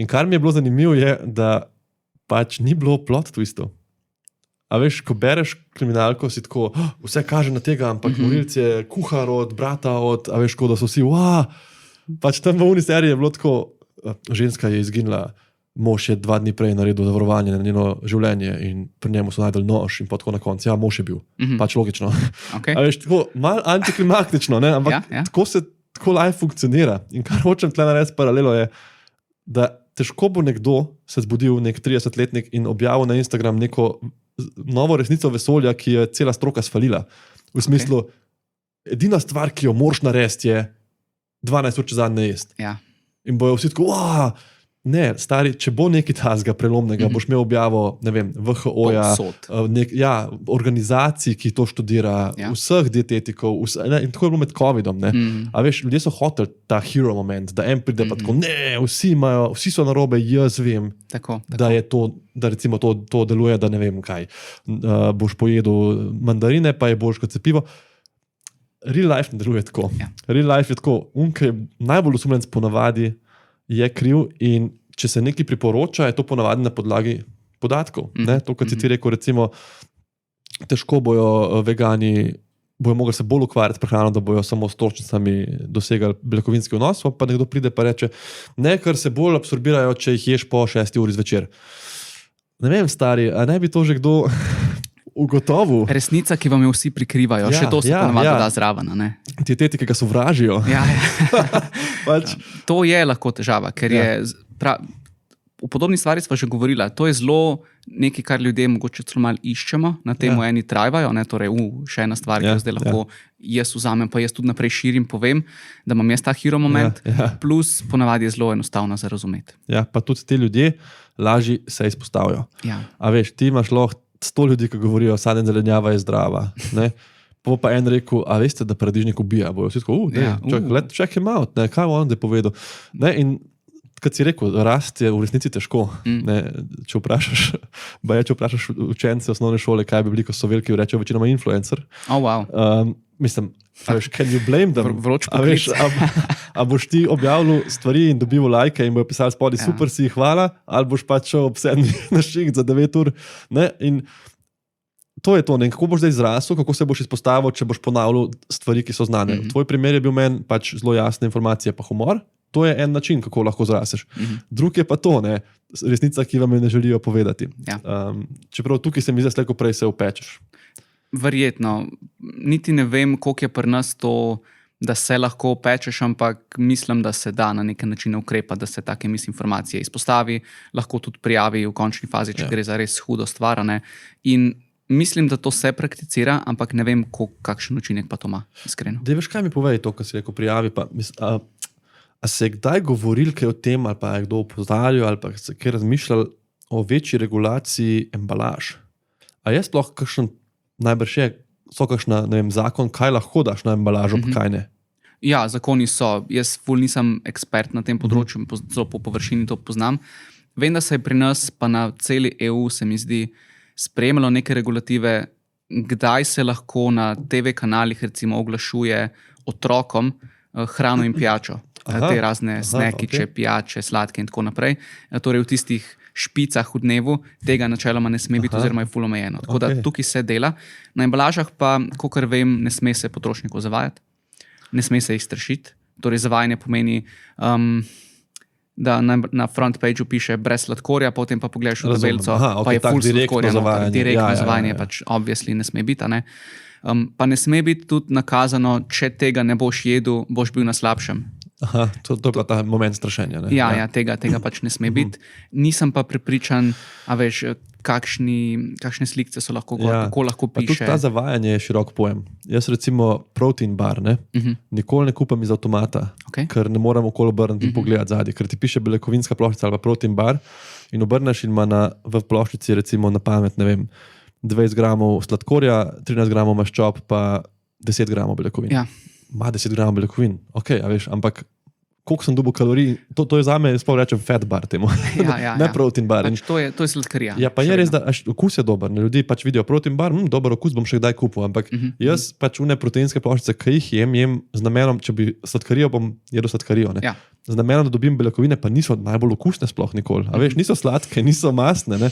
In kar mi je bilo zanimivo je, da pač ni bilo plot twistov. A veš, ko bereš kriminalko, si tako, vse kaže na tega, ampak morilc je kuhar od brata, a veš, ko da so vsi, pač tam v uni seriji je bilo tako, ženska je izginila, mož je 2 dni prej naredil zavarovanje na njeno življenje in pri njemu so najdel nož in tako na koncu, mož je bil. Pač logično. A veš, tako malo antiklimaktično, ne? Ampak tako live funkcionira. In kar hočem tle narediti paralelo je, da težko bo nekdo se zbudil, nek 30-letnik in objavil na Instagram neko novo resnico vesolja, ki je cela stroka sfalila. V smislu, edina stvar, ki jo moraš narediti, je 12 ur čez dan ne jesti. In bojo vsi tako, ne, stari, če bo nekaj tazga prelomnega, boš imel objavo, ne vem, VHO-ja, organizacij, ki to študira, vseh dietetikov, in tako je bilo med COVID-om. A veš, ljudje so hoteli ta hero moment, da en pride pa tako, ne, vsi so narobe, jaz vem, da je to, da recimo to deluje, da ne vem kaj, boš pojedel mandarine, pa je boljš kot cepivo. Real life ne deluje tako. Real life je tako, kaj najbolj osumljenc ponavadi je kriv in če se nekaj priporoča, je to ponavadi na podlagi podatkov. To, kot si ti rekel, recimo, težko bojo vegani, bojo mogli se bolj ukvarjati s prehrano, da bojo samo s točnicami dosegali beljakovinski vnos, pa nekdo pride pa reče, ne, ker se bolj absorbirajo, če jih ješ po 6 uri zvečer. Ne vem, stari, a ne bi to že kdo ugotovil? Resnica, ki vam jo vsi prikrivajo, še to se ponavadi da zraven, ne? Dietetike ga sovražijo. To je lahko težava, ker je v podobni stvari sva že govorila, to je zelo nekaj, kar ljudje mogoče celo malo iščemo, na temu eni trajvajo, torej še ena stvar, ki jo zdaj lahko jaz vzamem, pa jaz tudi naprej širim, povem, da imam jaz ta hero moment, plus ponavadi je zelo enostavno za razumeti. Pa tudi ti ljudje lažje se izpostavijo. A veš, ti imaš lahko 100 ljudi, ki govorijo, sadna zelenjava je zdrava. Pa en rekel, a veste, da paradižnik ubija? Bojo vsi tako, check him out, kaj on je povedal. In kot si rekel, rast je v resnici težko. Če vprašaš učence osnovne šole, kaj bi bili, ko so veliki, rečejo večinoma influencer. mislim, can you blame them? Vroč poklic. A boš ti objavil stvari in dobil lajke in bojo pisali spodaj, super si, hvala, ali boš pač šel ob 7 na šiht za 9 ur. Ne? In to je to, ne? Kako boš zdaj zrasel, kako se boš izpostavil, če boš ponavljal stvari, ki so znane. Tvoj primer je bil meni pač zelo jasne informacije pa humor. To je en način, kako lahko zraseš. Drug je pa to, ne? Resnica, ki vam je ne želijo povedati. Ja. Čeprav tukaj se mi zdi, slejko prej se upečeš. Verjetno. Niti ne vem, koliko je pri nas to, da se lahko pečeš, ampak mislim, da se da na neke načine ukrepati, da se take misinformacije izpostavi, lahko tudi prijavi v končni fazi, če gre za res hudo stvar. Ne? In mislim, da to se prakticira, ampak ne vem, kakšen učinek pa to ima, iskreno. Dej, veš, kaj mi povej to, kar si rekel, prijavi pa. A se je kdaj govoril kaj o tem, ali pa je kdo opozarjal, ali pa se je kaj razmišljal o večji regulaciji embalaž? A je sploh kakšen najbrž je, so kakšna, ne vem, zakon, kaj lahko daš na embalažo, pa kaj ne? Ja, zakoni so. Jaz nisem ekspert na tem področju, zelo po površini to poznam. Vem, da se je pri nas, pa na celi EU, se mi zdi, spremljalo neke regulative, kdaj se lahko na TV kanalih recimo oglašuje otrokom hrano in pijačo. Te razne snekiče, pijače, sladke in tako naprej. Torej v tistih špicah v dnevu tega načeloma ne sme biti oziroma je ful omejeno. Tako da tukaj se dela. Na embalažah pa, kakor vem, ne sme se potrošnikov zavajati, ne sme se jih strašiti. Torej zavajanje pomeni, da na front pageu piše brez sladkorja, potem pa pogledaš v tabelico, pa je ful sladkorja. Direktno zavajanje pač obviously ne sme biti. Ne? Pa ne sme biti tudi nakazano, če tega ne boš jedel, boš bil na slabšem. To je pa ta moment strašenja. Ne? Ja, tega pač ne sme biti. Nisem pa prepričan, kakšne slikce so lahko gor, kako lahko piše. Tudi ta zavajanje je širok pojem. Jaz recimo protein bar, nikoli ne kupam iz avtomata, ker ne moram okoli obrniti in pogledati zadnji, ker ti piše beljakovinska ploščica ali pa protein bar in obrneš in ima v ploščici recimo na pamet, ne vem, 20 gramov sladkorja, 13 gramov maščob pa 10 gramov beljakovin. Ja. Ma 10 gramov beljakovin, ampak koliko sem dobil kalorij, to je zame, sploh rečem fat bar temu, ne protein bar. Pač to je sladkarija. Ja, pa je res, da okus je dober, ljudi pač vidijo protein bar, dober okus bom še kdaj kupil, ampak jaz pač une proteinske ploščice, ki jih jem z namenom, če bi sladkarijo, bom jedel sladkarijo. Ne? Ja. Z namenom, da dobim beljakovine, pa niso najbolj okusne sploh nikoli. A veš, niso sladke, niso mastne, ne?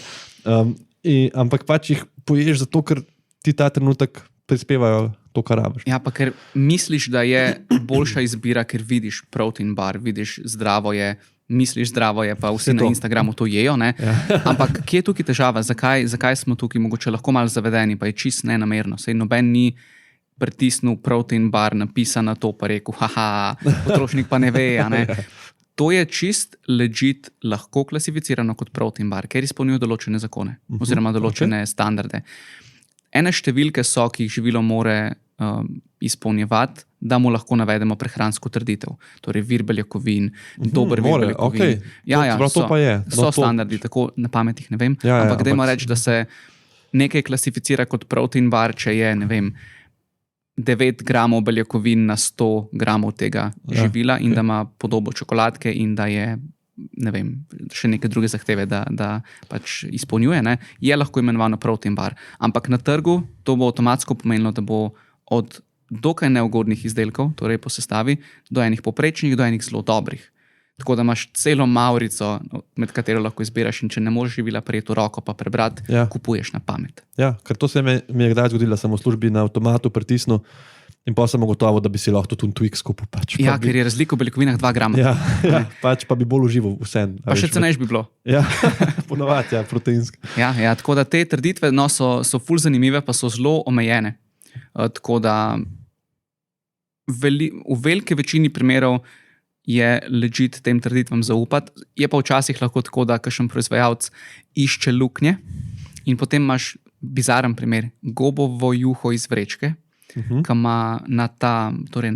Ampak pač jih poješ zato, ker ti ta trenutek prispevajo to, kar rabiš. Ja, pa ker misliš, da je boljša izbira, ker vidiš protein bar, vidiš zdravo je, misliš zdravo je, pa vsi na Instagramu to jejo, ne? Ja. Ampak kje je tukaj težava? Zakaj smo tukaj mogoče lahko malo zavedeni, pa je čist nenamerno? Sej noben ni pritisnil protein bar, napisan na to, pa rekel, potrošnik pa ne ve, ne? To je čist legit lahko klasificirano kot protein bar, ker izpolnjuje določene zakone oziroma določene standarde. Ene številke so, ki jih živilo more izpolnjevati, da mu lahko navedemo prehransko trditev. Torej vir beljakovin, dober vir beljakovin. So standardi, tako na pamet jih ne vem. Ampak dajmo reči, da se nekaj klasificira kot protein bar, če je, ne vem, 9 gramov beljakovin na 100 gramov tega živila in da ima podobo čokoladke in da je, ne vem, še neke druge zahteve, da pač izpolnjuje, ne, je lahko imenovano protein bar. Ampak na trgu to bo avtomatsko pomenilo, da bo od dokaj neugodnih izdelkov, torej po sestavi, do enih poprečnih, do enih zelo dobrih. Tako da imaš celo maurico, med katero lahko izbiraš in če ne možeš živila prijeti v roko pa prebrati, kupuješ na pamet. Ja, ker to se mi je kdaj zgodilo, da sem v službi na avtomatu pritisnil in pa sem gotovo, da bi si lahko tudi Twix kupil. Pač, ja, ker je razlika v beljakovinah 2 grama. Ja, pač pa bi bolj užival vsem. Pa še cenejš bi bilo. Ja, ponovadi, proteinski. Ja, tako da te trditve so ful zanimive, pa so zelo omejene. Tako da v veliki večini primerov je legit tem trditvam zaupati. Je pa včasih lahko tako, da kakšen proizvajalec išče luknje in potem imaš bizaren primer, gobovo juho iz vrečke, ki ima na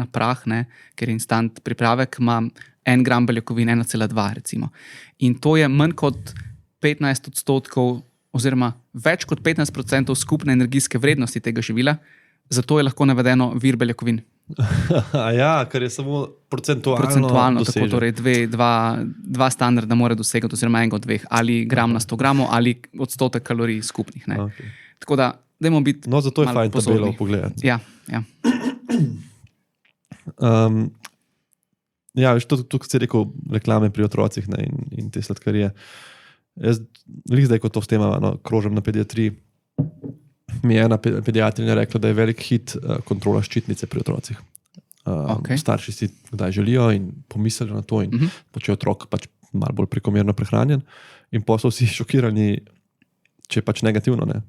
prah, ne, ker je instant pripravek, ima 1 gram beljakovin, 1,2 recimo. In to je manj kot 15% oziroma več kot 15% skupne energijske vrednosti tega živila, zato je lahko navedeno vir beljakovin. Ja, ker je samo procentualno tako, torej 2 standarda mora dosegati, oziroma enega od 2, ali gram na 100 gramov, ali odstotek kalorij skupnih. Ne. Tako da, dajmo biti zato je malo fajn pozorni. tabelo pogledati. Ja. Ja, veš, to si rekel, reklame pri otrocih, ne, in te sladkarije. Jaz, zdaj, ko to s tem krožem na pediatriji, mi je ena pediatrinja rekla, da je velik hit kontrola ščitnice pri otrocih. Starši si kdaj želijo in pomislijo na to, in če je otrok pač malo bolj prekomerno prehranjen, in pa so vsi šokirani, če je pač negativno, ne?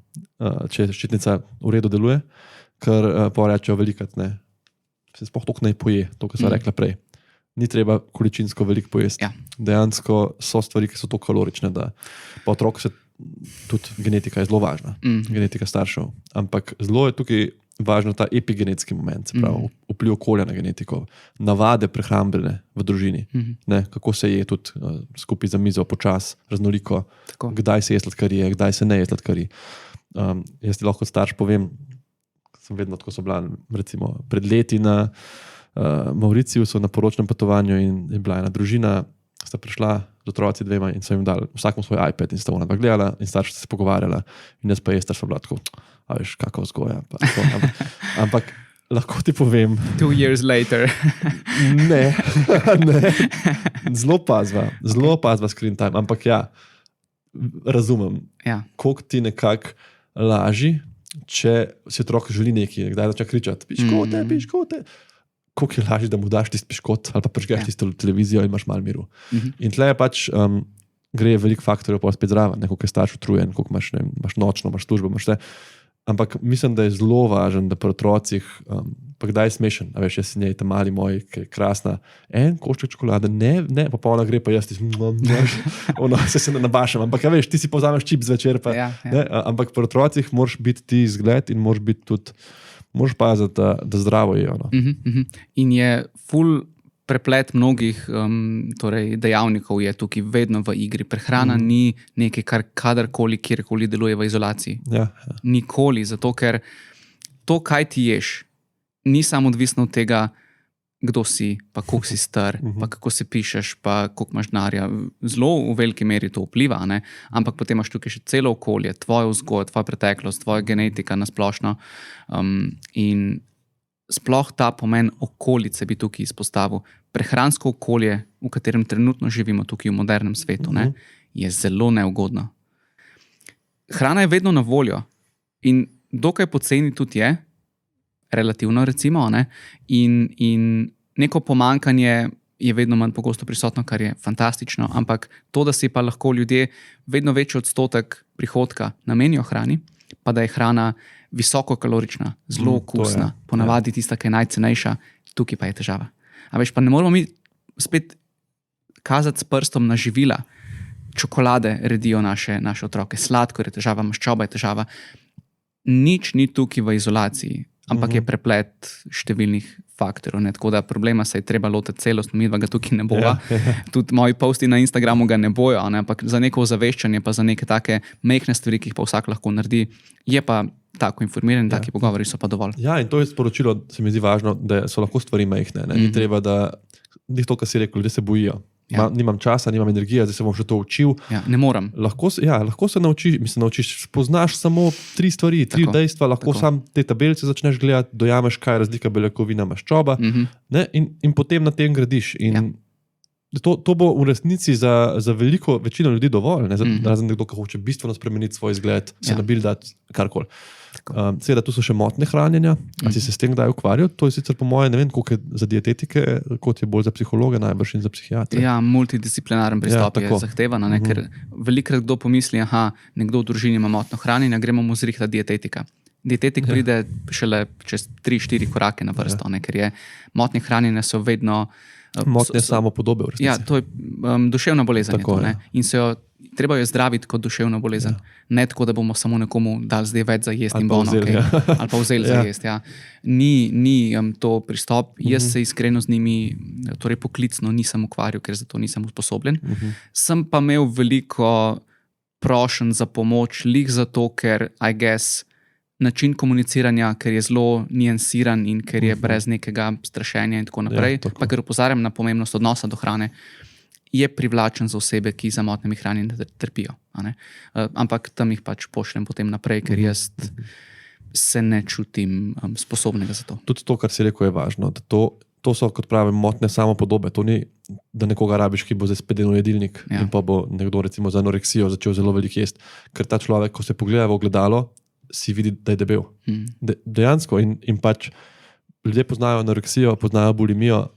Če ščitnica v redu deluje, ker pa rečejo velikrat, ne, se sploh toliko ne poje, to, kar sem rekla prej. Ni treba količinsko veliko pojesti. Ja. Dejansko so stvari, ki so toliko kalorične, da pa otrok se tudi genetika je zelo važna, genetika staršev. Ampak zelo je tukaj važno ta epigenetski moment, se pravi, vpliv okolja na genetiko, navade prehrambene v družini, ne, kako se je tudi skupaj za mizo počas, raznoliko, kdaj se je sladkarije, kdaj se ne je sladkarije. Jaz ti lahko starš povem, sem vedno tako so bila, recimo, pred leti na Mauriciusu na poročnem potovanju in je bila ena družina, sta prišla z otroci dvema in so jim dali vsakmu svoj iPad in sta ona gledala in starša se pogovarjala in jaz pa je starša bila tako, a veš, kakva vzgoja. Ampak lahko ti povem. 2 years later. Ne. Zelo pazva screen time, ampak ja, razumem, koliko ti nekako laži, če si otrok želi nekaj, kdaj začne kričati, piškote. Koliko je lažje, da mu daš tisti piškot ali pa prižgeš tisto televizijo in imaš malo miru. In tle je pač gre veliko faktorjev pa spet zraven, koliko je starš utrujen, koliko imaš nočno, imaš službo, imaš vse. Ampak mislim, da je zelo važen, da pri otrocih, pa kdaj je smešen, a veš, jaz si njej ta mali moj, ki je krasna, en košček čokolade, ne, pa ona gre pa jaz ti, ona se ne nabašam, ampak ja veš, ti si povzameš čip zvečer, pa, ne, ampak pri otrocih moraš biti ti zgled in moraš biti tudi moraš paziti, da zdravo je. In je ful preplet mnogih dejavnikov je tukaj vedno v igri. Prehrana ni nekaj, kar kadarkoli, kjerkoli deluje v izolaciji. Ja. Nikoli, zato ker to, kaj ti ješ, ni samo odvisno od tega, kdo si, pa koliko si star, pa kako se pišeš, pa koliko imaš denarja. Zelo v veliki meri to vpliva, ne? Ampak potem imaš tukaj še celo okolje, tvojo vzgojo, tvoja preteklost, tvoja genetika nasplošno. In sploh ta pomen okolice bi tukaj izpostavil. Prehransko okolje, v katerem trenutno živimo tukaj v modernem svetu, ne, je zelo neugodno. Hrana je vedno na voljo in dokaj poceni tudi je, relativno recimo, ne? In neko pomankanje je vedno manj pogosto prisotno, kar je fantastično, ampak to, da si pa lahko ljudje vedno večji odstotek prihodka namenijo hrani, pa da je hrana visokokalorična, zelo okusna, ponavadi tista, ki je najcenejša, tukaj pa je težava. A veš, pa ne moramo mi spet kazati s prstom na živila. Čokolade redijo naše otroke, sladkor je težava, maščoba je težava. Nič ni tukaj v izolaciji, ampak je preplet številnih faktorjev. Ne? Tako da problema se je treba lotiti celostno, midva ga tukaj ne bova. Tudi moji posti na Instagramu ga ne bojo, ne? Ampak za neko ozaveščanje, pa za neke take mehne stvari, ki jih pa vsak lahko naredi, je pa tako informiran, taki pogovori so pa dovolj. Ja, in to je sporočilo, se mi zdi važno, da so lahko stvari mehne. Ni treba, da ni to, kar si rekel, ljudje se bojijo. Nimam časa, nimam energije, zdaj se bom še to učil. Ne morem. Lahko se naučiš, spoznaš samo 3 stvari, 3 dejstva, lahko sam te tabelice začneš gledati, dojameš, kaj je razlika beljakovina, maščoba, ne, in potem na tem gradiš. In to bo v resnici za veliko večino ljudi dovolj, ne, razen nekdo, ki hoče bistveno spremeniti svoj izgled, se nabildati karkoli. Seveda, tu so še motnje hranjenja. A si se s tem kdaj ukvarjal? To je sicer po moje, ne vem, koliko je za dietetike, kot je bolj za psihologe najbrž in za psihiatre. Ja, multidisciplinaren pristop je zahtevan, ker velikrat kdo pomisli, nekdo v družini ima motno hranjenje, gremo mu zrihtati dietetika. Dietetik pride šele čez 3-4 korake na vrsto, ker je motnje hranjenja so vedno... Motnje samopodobe v resnici. Ja, to je duševna bolezen. Tako, je to, ne? In treba jo zdraviti kot duševno bolezen. Ne tako, da bomo samo nekomu dali zdaj več za jesti in bono. Ali pa vzeli za jesti. Ja. Ni to pristop. Jaz se iskreno z njimi, torej poklicno nisem ukvarjal, ker za to nisem usposobljen. Sem pa imel veliko prošenj za pomoč, zato, ker, I guess, način komuniciranja, ker je zelo niansiran in ker je brez nekega strašenja in tako naprej, pa ker opozarjam na pomembnost odnosa do hrane, je privlačen za osebe, ki za motnjami hranjenja trpijo. Ampak tam jih pač pošljem potem naprej, ker jaz se ne čutim sposobnega za to. Tudi to, kar si rekel, je važno. To so, kot pravim, motnje samopodobe. To ni, da nekoga rabiš, ki bo zdaj spet delal jedilnik in pa bo nekdo recimo za anoreksijo začel zelo veliko jesti. Ker ta človek, ko se pogleda v ogledalo, si vidi, da je debel. Dejansko. In pač ljudje poznajo anoreksijo, poznajo bulimijo.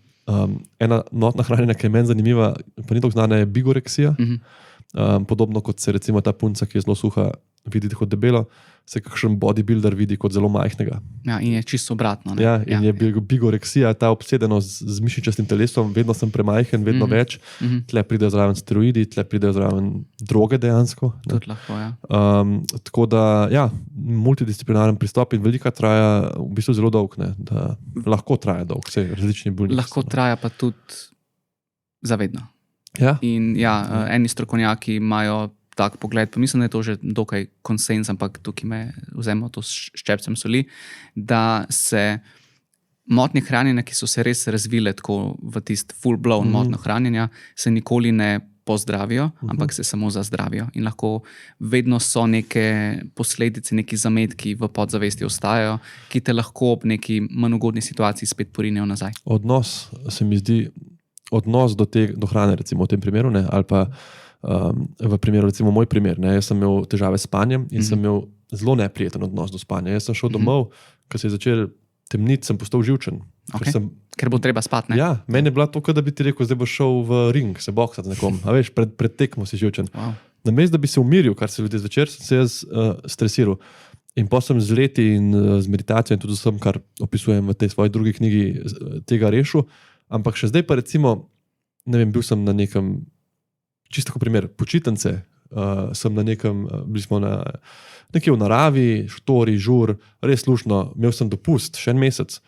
Ena notna hranjenja, ki je meni zanimiva, pa ni tako znana, je bigoreksija. Podobno kot se recimo ta punca, ki je zelo suha, vidi kot debelo, se kakšen bodybuilder vidi kot zelo majhnega. Ja, in je čisto obratno. Ja, in je bigoreksija, ta obsedenost z mišičastim telesom, vedno sem premajhen, vedno več. Tle pridejo zraven steroidi, tle pridejo zraven droge dejansko. Tudi lahko, ja. Tako da, ja, multidisciplinaren pristop in velika traja v bistvu zelo dolg, ne, da lahko traja dolg, vse različni bolniki. Lahko traja pa tudi zavedno. Ja. In ja, eni strokovnjaki imajo tak pogled, pa mislim, da je to že dokaj konsens, ampak tukaj me vzemo to s ščepcem soli, da se motnje hranjenja, ki so se res razvile tako v tist full-blown motno hranjenja, se nikoli ne pozdravijo, ampak se samo zazdravijo. In lahko vedno so neke posledice, neki zametki v podzavesti ostajajo, ki te lahko ob neki manj ugodni situaciji spet porinejo nazaj. Odnos, se mi zdi, odnos do hrane, recimo v tem primeru, ne, ali pa v primeru, recimo moj primer, ne, jaz sem imel težave s spanjem in sem imel zelo neprijeten odnos do spanja. Jaz sem šel domov, ko se je začel temniti, sem postal živčen. Okay. Ker bo treba spati, ne? Ja, meni je bila to, da bi ti rekel, zdaj boš šel v ring, se boksati z nekom. A veš, pred tekmo si živčen. Wow. Namesto, da bi se umiril, kar se ljudje zvečer, sem se jaz stresiral. In potem sem z leti in z meditacijo in tudi vsem, kar opisujem v tej svoji drugi knjigi, tega rešil. Ampak še zdaj pa recimo, ne vem, bil sem na nekem, čisto kot primer, počitnice, sem na nekem, bili smo nekje v naravi, štori, žur, res slušno, imel sem dopust, še en mesec.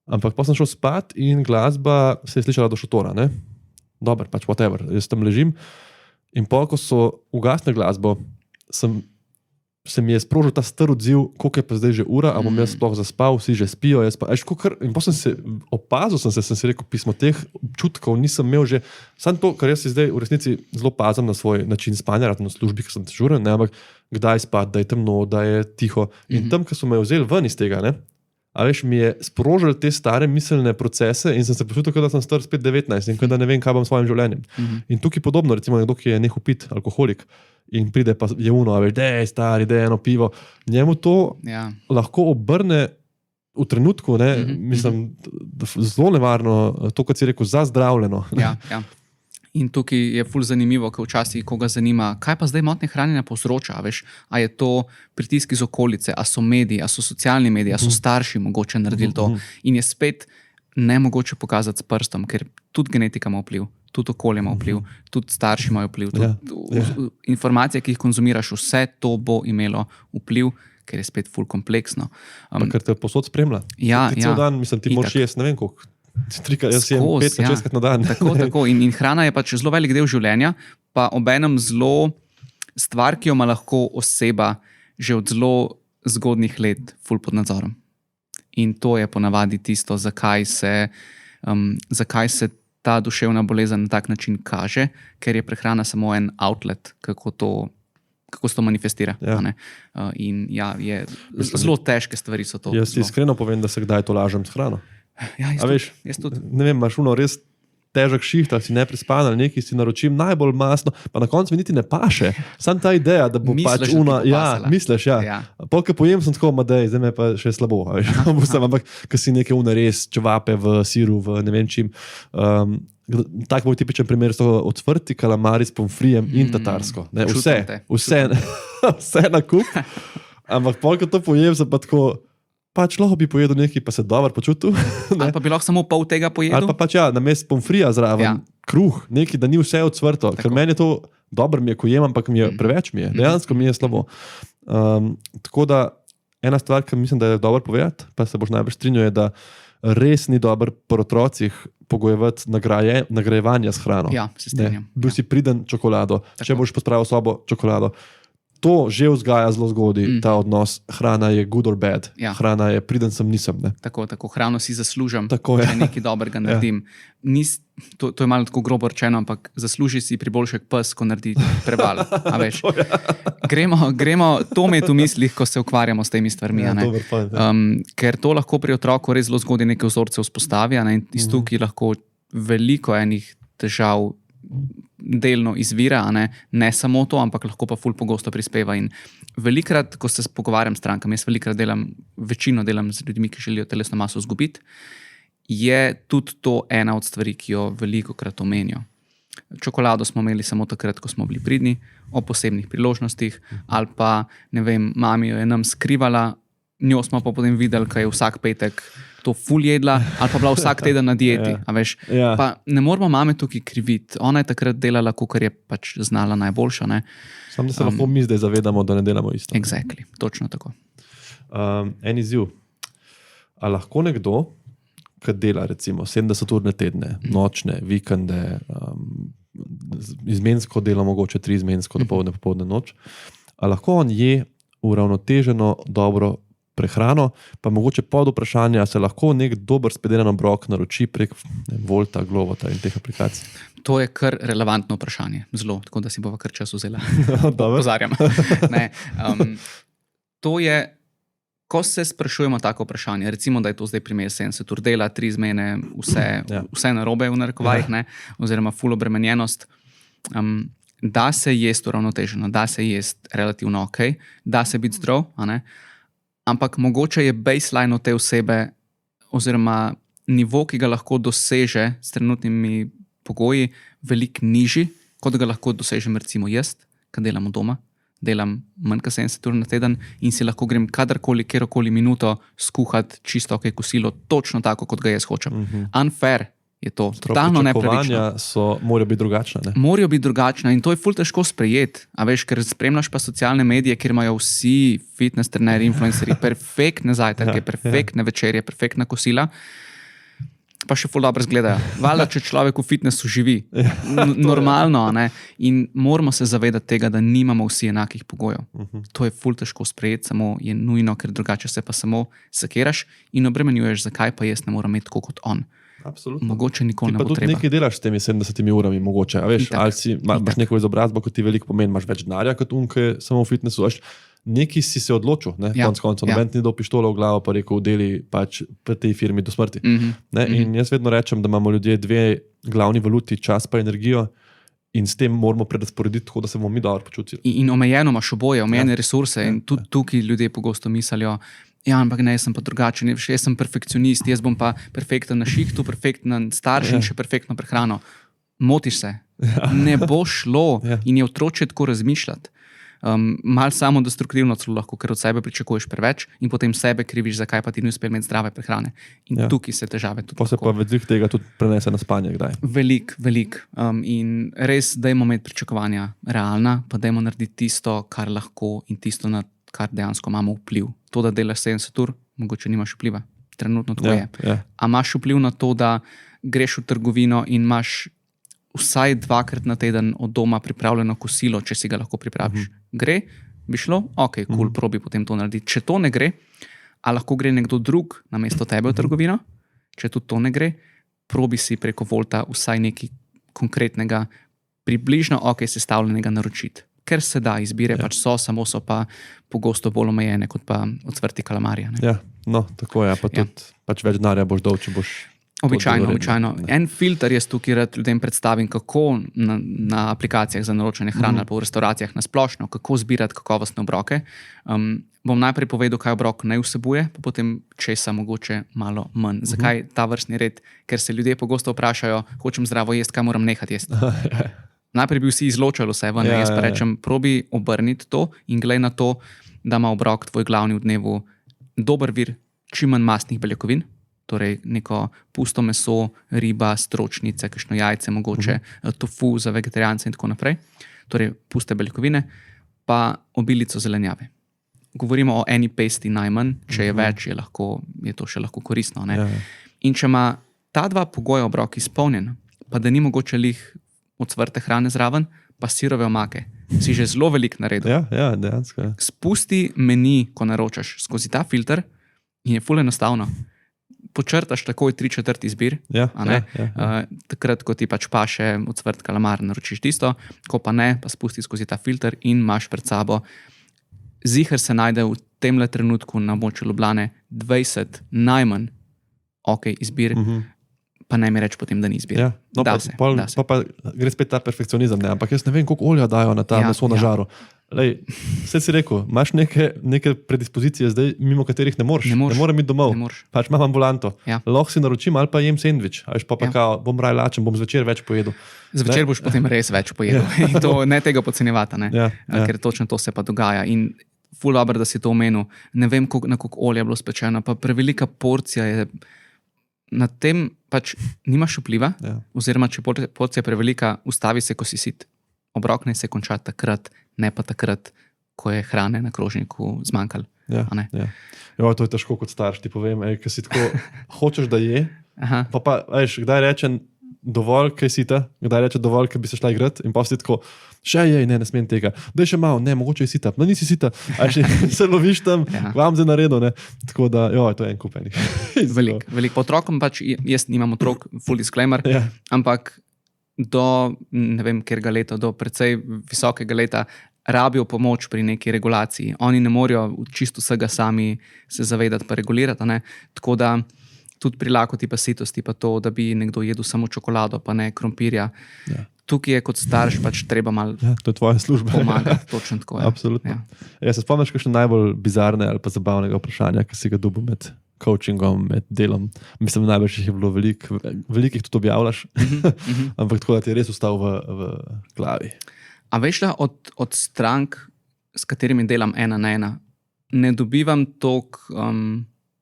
Ampak pa sem šel spat in glasba se je slišala do šotora, ne? Dobar, pač whatever, jaz tam ležim. In ko so ugasne glasbo, se mi je sprožil ta star odziv, koliko je pa zdaj že ura, a bom jaz sploh zaspal, vsi že spijo, jaz pa, in potem sem si rekel, pismo teh občutkov nisem imel že, samo to, kar jaz si zdaj v resnici zelo pazim na svoj način spanja, na službi, ki sem dežuren, ne, ampak kdaj spati, da je temno, da je tiho. In tam, ko so me vzeli ven iz tega, ne, a veš, mi je sprožil te stare miselne procese in sem se počutil, da sem star spet 19 in da ne vem, kaj bom s svojim življenjem. In tukaj podobno, recimo nekdo, ki je nehal piti, alkoholik, in pride pa je uno, a veš, dej stari, dej eno pivo. Njemu to lahko obrne v trenutku, ne, mislim, zelo nevarno, to, kot si rekel, zazdravljeno. Ja. In tukaj je ful zanimivo, ker včasih koga zanima, kaj pa zdaj motnje hranjenja povzroča, veš, a je to pritisk iz okolice, a so mediji, a so socialni mediji, a so starši mogoče naredili to. In je spet nemogoče pokazati s prstom, ker tudi genetika ima vpliv. Tudi okolje ima vpliv, tudi starši imajo vpliv. Informacije, ki jih konzumiraš, vse to bo imelo vpliv, ker je spet ful kompleksno. Ker te posod spremlja. Ja, cel dan, mislim, ti moraš jesti, ne vem koliko. Jaz jem 5-6 na dan. Tako. In hrana je pač zelo velik del življenja, pa obenem zelo stvar, ki jo ima lahko oseba že od zelo zgodnjih let ful pod nadzorom. In to je ponavadi tisto, zakaj se ta duševna bolezen na tak način kaže, ker je prehrana samo en outlet, kako se to manifestira. Ja. In ja, zelo težke stvari so to. Jaz ti iskreno povem, da se kdaj to lažem s hrano. Ja, jaz tudi. Ne vem, imaš res težek šiht, ali si neprespan, ali nekaj si naročim najbolj masno, pa na koncu mi niti ne paše. Sam ta ideja, da bo misliš, pač una... Ja, misliš, ja. Polk pojem sem tako, zdaj me pa še slabo. Ampak, ko si neke res čevape v siru, v ne vem čim. Tak moj tipičen primer so ocvrti kalamari s pomfrijem in tatarsko. Ne, vse na kup. Ampak polk to pojem sem pa tako... Pač lahko bi pojedel nekaj, pa se dobro počutil. Ali pa bi lahko samo pol tega pojedel? Ali pa pač namesto pomfrija zraven, kruh, nekaj, da ni vse odsvrto. Ker meni je to dobro, mi je, ko jem, ampak mi je preveč mi je. Dejansko mi je slabo. Tako da ena stvar, ki mislim, da je dobro povedati, pa se boš najbolj strinjal, je, da res ni dobro pri otrocih pogojevati nagrajevanja s hrano. Ja, se strinjam. Bil si priden čokolado, če boš pospravil sobo čokolado. to že vzgaja zelo zgodaj, ta odnos, hrana je good or bad, hrana je priden sem, nisem. Ne? Tako, hrano si zaslužim, tako, če nekaj dobrega naredim. To je malo tako grobo rečeno, ampak zasluži si priboljšek pes, ko naredi preval. Gremo, to imeti v mislih, ko se ukvarjamo s temi stvarmi. Ker to lahko pri otroku res zelo zgodaj neke vzorce vzpostavi, in iz tukaj lahko veliko enih težav delno izvira, ne samo to, ampak lahko pa ful pogosto prispeva. In velikrat, ko se pogovarjam s strankami, jaz večino delam z ljudmi, ki želijo telesno maso izgubiti, je tudi to ena od stvari, ki jo velikokrat omenijo. Čokolado smo imeli samo takrat, ko smo bili pridni, o posebnih priložnostih, ali pa, ne vem, mami jo je nam skrivala, njo smo pa potem videli, kaj je vsak petek to ful jedla, ali pa bila vsak teden na dieti. Pa ne moramo mame tukaj kriviti. Ona je takrat delala, kakor je pač znala najboljša. Samo da se lahko mi zdaj zavedamo, da ne delamo isto. Exactly, točno tako. En izziv. A lahko nekdo, ki dela recimo 70-urne tedne, nočne, vikende, izmensko dela mogoče 3 izmensko, dopoldne, noč, a lahko on je uravnoteženo dobro prehrano, pa mogoče pod vprašanje, a se lahko nek dober spedelen obrok naroči prek Volta, Globota in teh aplikacij? To je kar relevantno vprašanje, zelo, tako da si bova kar čas vzela. Pozarjam. To je, ko se sprašujemo tako vprašanje, recimo, da je to zdaj primer 70 ur dela, 3 izmene, vse narobe v narekovajih, oziroma ful obremenjenost, da se jest uravnoteženo, da se jest relativno ok, da se biti zdrav, ampak mogoče je baseline od te osebe oziroma nivo, ki ga lahko doseže s trenutnimi pogoji, veliko nižji, kot ga lahko dosežem recimo jaz, kad delam doma. Delam manj kot 70 ur na teden in si lahko grem kadarkoli, kjerokoli minuto skuhati čisto ok kosilo, točno tako, kot ga jaz hočem. Unfair je to, totalno nepravično. Morajo biti drugačne. Morajo biti drugačne in to je ful težko sprejeti, ker spremljaš pa socialne medije, kjer imajo vsi fitness trenerji, influencerji, perfektne zajtrke, perfektne večerje, perfektna kosila, pa še ful dobro izgledajo. Valjda, če človek v fitnessu živi, normalno, in moramo se zavedati tega, da nimamo vsi enakih pogojev. To je ful težko sprejeti, samo je nujno, ker drugače se pa samo sekiraš in obremenjuješ, zakaj pa jaz ne moram imeti tako kot on. Absolutno. Mogoče nikoli ne bo treba. Ti pa tudi nekaj delaš s temi 70 urami mogoče, ali imaš neko izobrazbo, kot ti veliko pomeni, imaš več denarja kot unke samo v fitnessu, nekaj si se odločil, konec koncev, noben ti ni dal pištolo v glavo pa rekel, deli pač pri tej firmi do smrti. In jaz vedno rečem, da imamo ljudje 2 glavni valuti, čas pa energijo, in s tem moramo prerazporediti tako, da se bomo mi dobro počutili. In omejeno imaš oboje, omejene resurse in tudi tukaj ljudje pogosto mislijo, ampak ne, jaz sem pa drugačen, jaz sem perfekcionist, jaz bom pa perfekten na šihtu, perfekten na starš in še perfektno prehrano. Motiš se. Ne bo šlo in je otroče tako razmišljati. Malo samo destruktivno celo lahko, ker od sebe pričakuješ preveč in potem sebe kriviš, zakaj pa ti ni uspel imeti zdrave prehrane. In tukaj se težave tudi pa se pa velik tega tudi prenese na spanje kdaj. Velik. In res dajmo imeti pričakovanja realna, pa dajmo narediti tisto, kar lahko in tisto, na kar dejansko imamo vpliv. To, da delaš 70 ur, mogoče nimaš vpliva. Trenutno tako je. A imaš vpliv na to, da greš v trgovino in imaš vsaj 2-krat na teden od doma pripravljeno kosilo, če si ga lahko pripraviš. Gre, bi šlo? Ok, cool, probi potem to narediti. Če to ne gre, a lahko gre nekdo drug namesto tebe v trgovino? Če tudi to ne gre, probi si preko Volta vsaj nekaj konkretnega, približno ok sestavljenega naročiti. Ker se da, izbire pač samo so pa pogosto bolj omejene, kot pa odsvrti kalamarja. Tako je, pa tudi pač več denarja boš dal, če boš... Običajno. En filter jaz tukaj rad ljudem predstavim, kako na aplikacijah za naročanje hrane ali pa v restauracijah na splošno, kako zbirati kakovostne obroke. Bom najprej povedal, kaj obrok ne vsebuje, pa potem česa mogoče malo manj. Zakaj ta vrstni red? Ker se ljudje pogosto vprašajo, hočem zdravo jesti, kaj moram nehati jesti. Najprej bi vsi izločali vse ven, jaz pa rečem, probi obrniti to in glej na to, da ima obrok tvoj glavni v dnevu dober vir čim manj mastnih beljakovin, torej neko pusto meso, riba, stročnice, kakšno jajce, mogoče tofu za vegetarijance in tako naprej, torej puste beljakovine, pa obilico zelenjave. Govorimo o eni pesti najmanj, če je več, je to še lahko koristno. In če ima ta 2 pogoja obrok izpolnjen, pa da ni mogoče lih odsvrte hrane zraven, pa sirove omake, si že zelo velik naredil. Ja, dejansko. Ja. Spusti meni, ko naročaš skozi ta filter in je ful enostavno. Počrtaš takoj 3/4 izbir, Ja. takrat, ko ti pač paše ocvrt kalamar, naročiš tisto, ko pa ne, pa spusti skozi ta filter in imaš pred sabo. Ziher se najde v temle trenutku na območju Ljubljane 20 najmanj izbir, pa ne mi reči potem, da ni izbir. Ja. No, Da pa, se, pol, da se. pa gre spet ta perfekcionizem, ne? Ampak jaz ne vem, koliko olja dajo na ta meso na žaru. Lej, vse si rekel, imaš neke predispozicije zdaj, mimo katerih ne morem iti domov. Pač imam ambulanto. Ja. Lahko si naročim ali pa jem sendvič. Kao, bom raj lačen, bom zvečer več pojedel. Zvečer boš potem res več pojedel. In to ne tega podcenjevati, ne? Ja. Ker točno to se pa dogaja. In ful dobro, da si to omenil. Ne vem, na koliko olja je bilo spečeno, pa prevelika porcija je. Na tem pač nimaš vpliva, oziroma če porcija je prevelika, ustavi se, ko si sit. Obrok naj se konča takrat, ne pa takrat, ko je hrane na krožniku zmanjkalo. Ja. Jo, to je težko kot starš, ti povem, ker si tako hočeš, da je, pa veš, kdaj rečem dovolj, kaj si ta, kdaj rečem dovolj, kaj bi se šla igrati in pa si tako, še je, ne smem tega, daj še malo, ne, mogoče je sita, no nisi sita, se loviš tam, vam zdaj naredil, ne, tako da, to je en kupenih. Veliko po otrokom pač, jaz nimam otrok, full disclaimer, ampak do, ne vem, kjerga leta, do precej visokega leta rabijo pomoč pri neki regulaciji. Oni ne morejo čisto vsega sami se zavedati pa regulirati, ne? Tako da tudi pri lakoti pa sitosti pa to, da bi nekdo jedel samo čokolado pa ne krompirja. Ja. Tukaj je kot starš pač treba malo to je tvoja služba. Pomagati, točno tako. Absolutno. Ja, se spomniš kakšne najbolj bizarne ali pa zabavnega vprašanja, ki si ga dobil med coachingom, med delom. Mislim, najbolj jih je bilo velikih tudi objavljaš, ampak tako, da ti je res ostal v glavi. A veš, da od strank, s katerimi delam 1 na 1, ne dobivam toliko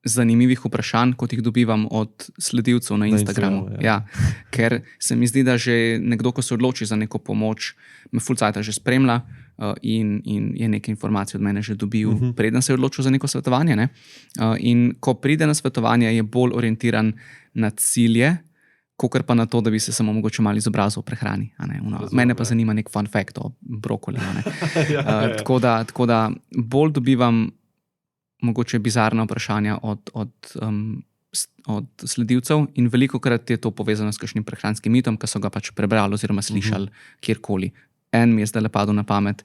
zanimivih vprašanj, kot jih dobivam od sledilcev na Instagramu. Ja, ker se mi zdi, da že nekdo, ko se odloči za neko pomoč, me full cajta že spremlja in je neke informacije od mene že dobil, preden se je odločil za neko svetovanje. Ne? In ko pride na svetovanje, je bolj orientiran na cilje, kakor pa na to, da bi se samo mogoče malo izobrazil o prehrani. Mene pa zanima nek fun fact o brokoli. Tako da bolj dobivam mogoče bizarna vprašanja od sledilcev in velikokrat je to povezano s kakšnim prehranskim mitom, ki so ga pač prebrali oziroma slišali kjerkoli. En mi je zdaj padel na pamet,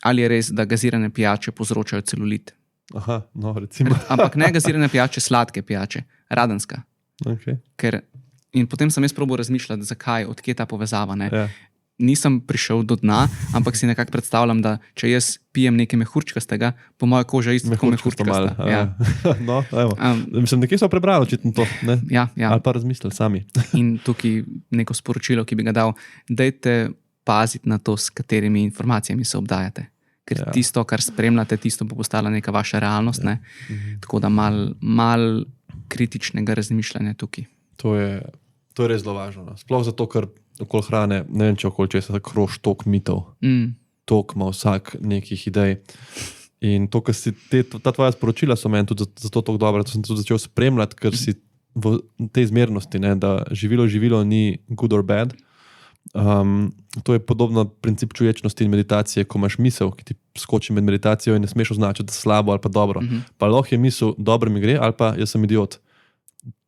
ali je res, da gazirane pijače povzročajo celulit. Aha, no recimo. Ampak ne gazirane pijače, sladke pijače, radenska. Okay. In potem sem jaz probal razmišljati, zakaj, odkje ta povezava. Ne? Ja. Nisem prišel do dna, ampak si nekako predstavljam, da če jaz pijem nekaj mehurčkastega, po moja koža isto tako mehurčkasta. Ja. No, mislim, nekaj so prebrali očitno to, ne? Ja. Ali pa razmislili sami. In tukaj neko sporočilo, ki bi ga dal, dajte paziti na to, s katerimi informacijami se obdajate. Ker tisto, kar spremljate, tisto bo postala neka vaša realnost. Ne? Tako da mal kritičnega razmišljanja tukaj. To je res zelo važno. Sploh zato, ker okoli hrane, ne vem, če okoli česa krož toliko mitov. Toliko ima vsak nekih idej. In to, kar si ta tvoja sporočila so meni tudi zato toliko dobra, to sem tudi začel spremljati, ker si v tej zmernosti, ne, da živilo ni good or bad. To je podobno princip čuječnosti in meditacije, ko imaš misel, ki ti skoči med meditacijo in ne smeš označiti, da je slabo ali pa dobro. Pa lahko je misel, dobro mi gre, ali pa jaz sem idiot.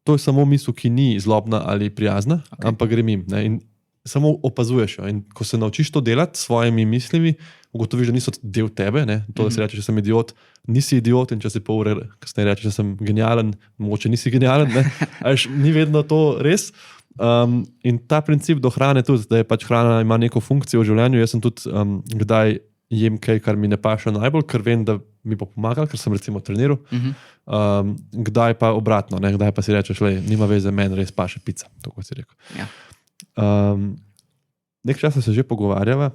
To je samo misel, ki ni zlobna ali prijazna, ampak gre mim. Ne? In samo opazuješ jo. In ko se naučiš to delati s svojimi mislimi, ugotoviš, da niso del tebe. Ne? To, da si rečeš, da sem idiot, nisi idiot, in če si pol ure kasneje rečeš, da sem genijalen, mogoče nisi genijalen. Ni vedno to res. In ta princip do hrane tudi, da je pač hrana ima neko funkcijo v življenju. Jaz sem tudi kdaj jem kaj, kar mi ne paše najbolj, ker vem, da mi bo pomagal, ker sem recimo treniral. Kdaj pa obratno, ne? Kdaj pa si rečeš, nima veze, meni res paše pica, to kot si rekel. Ja. Nekaj časa se že pogovarjava.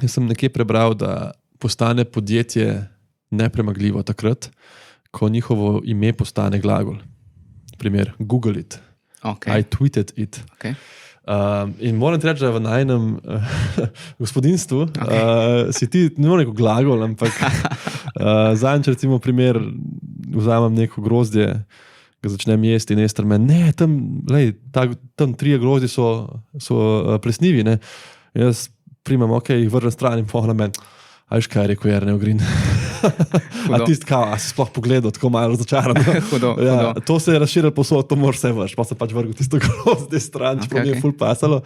Jaz sem nekje prebral, da postane podjetje nepremagljivo takrat, ko njihovo ime postane glagol. Primer, Google it. I tweeted it. In moram ti reči, da v najnem gospodinstvu si ti, ne morem neko glagol, ampak zadnjič recimo primer, vzamem neko grozdje, ga začnem jesti in Ester me, ne, tam 3 grozdje so plesnivi, ne. Jaz primem, ok, jih vržem stran in pohna men. A veš, kaj je rekel Jernej Ogrin? A tisti kao, a si sploh pogledal, tako malo razočaran. Hudo. To se je razširilo posod, to moraš vse vrš, pa se pač vrgel tisto groz z te stran, čeprav mi je ful pasalo.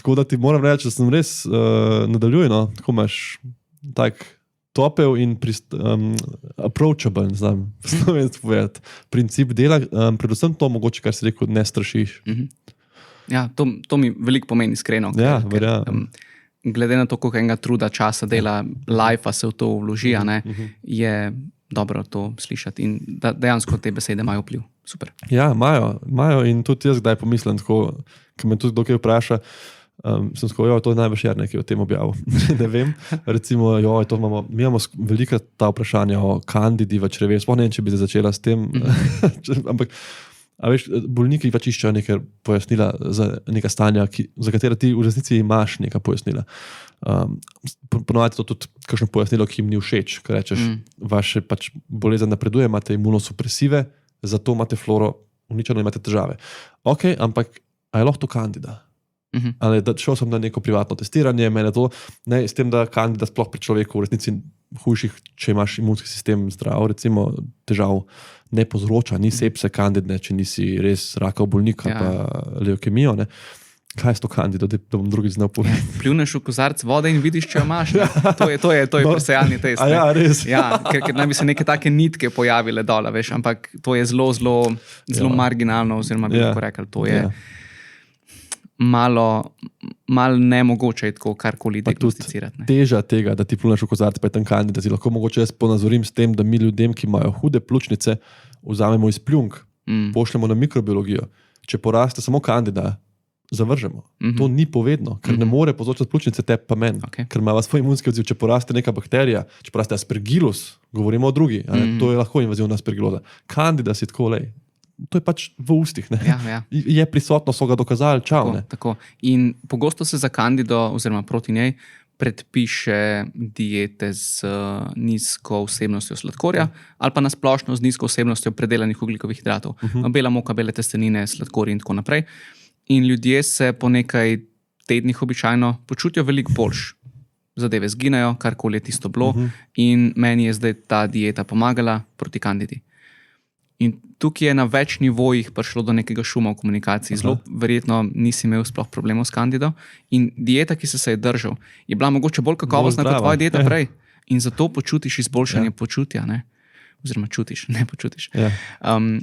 Tako da ti moram reči, da sem res nadaljuj, no, tako imaš tak topel in approachable, ne znam slovensko povedati, princip dela, predvsem to mogoče, kar si rekel, ne strašiš. Ja, to mi veliko pomeni iskreno. Ja, verjamem. Glede na to, koliko enega truda, časa, dela, life se v to vloži, je dobro to slišati in da dejansko te besede imajo vpliv. Super. Ja, imajo in tudi jaz kdaj pomislim, tako, ko me tudi dokaj vpraša, sem skojo, to je največ Jernej, ki je o tem objavil. Ne vem, recimo, mi imamo velika ta vprašanja o kandidi v črevesu, sploh ne vem, če bi začela s tem, ampak a veš, bolniki pač iščejo neke pojasnila za neka stanja, za katera ti v resnici imaš neka pojasnila. Ponovadi to tudi kakšno pojasnilo, ki jim ni všeč, ker rečeš, vaše pač bolezen napreduje, imate imunosupresive, zato imate floro uničeno, imate težave. Ok, ampak a je lahko to kandida? Ali da šel sem na neko privatno testiranje, mene to, ne, s tem, da kandida sploh pri človeku v resnici hujših, če imaš imunski sistem zdrav, recimo težav ne povzroča, ni sepse kandidne, če nisi res rakov bolnik ali pa leukemijo, ne. Kaj je to kandido, da bom drugič znal povedati? Pljuneš v kozarc vode in vidiš, če jo imaš. To je presejalni test. Ja, res. Ja, ker naj bi se neke take nitke pojavile dole, veš, ampak to je zelo marginalno, oziroma bi lahko rekel, to je malo nemogoče tako karkoli diagnosticirati. Teža tega, da ti pljuneš v kozarc, pa je tam kandida, si lahko mogoče jaz ponazorim s tem, da mi ljudem, ki imajo hude pljučnice, vzamemo iz pljunk, pošljemo na mikrobiologijo. Če poraste samo kandida, zavržemo. To ni povedno, ker ne more povzročati pljučnice, te pa meni. Ker ima svoj imunski odziv, če poraste neka bakterija, če poraste aspergillus, govorimo o drugi, to je lahko invazivna aspergilloza. Kandida si tako lej. To je pač v ustih. Ja. Je prisotno, so ga dokazali, čau. Tako. In pogosto se za kandido, oziroma proti njej, predpiše diete z nizko vsebnostjo sladkorja ali pa nasplošno z nizko vsebnostjo predelanih ogljikovih hidratov. Bela moka, bele testenine, sladkorji in tako naprej. In ljudje se po nekaj tednih običajno počutijo veliko boljš. Zadeve zginejo, karkoli je tisto bilo. In meni je zdaj ta dieta pomagala proti kandidi. In tukaj je na več nivojih prišlo do nekega šuma v komunikaciji. Zelo verjetno nisi imel sploh problemov s kandido. In dieta, ki se je držal, je bila mogoče bolj kakovostna kot tvoja dieta prej. In zato počutiš izboljšanje počutja. Ne? Oziroma čutiš, ne počutiš.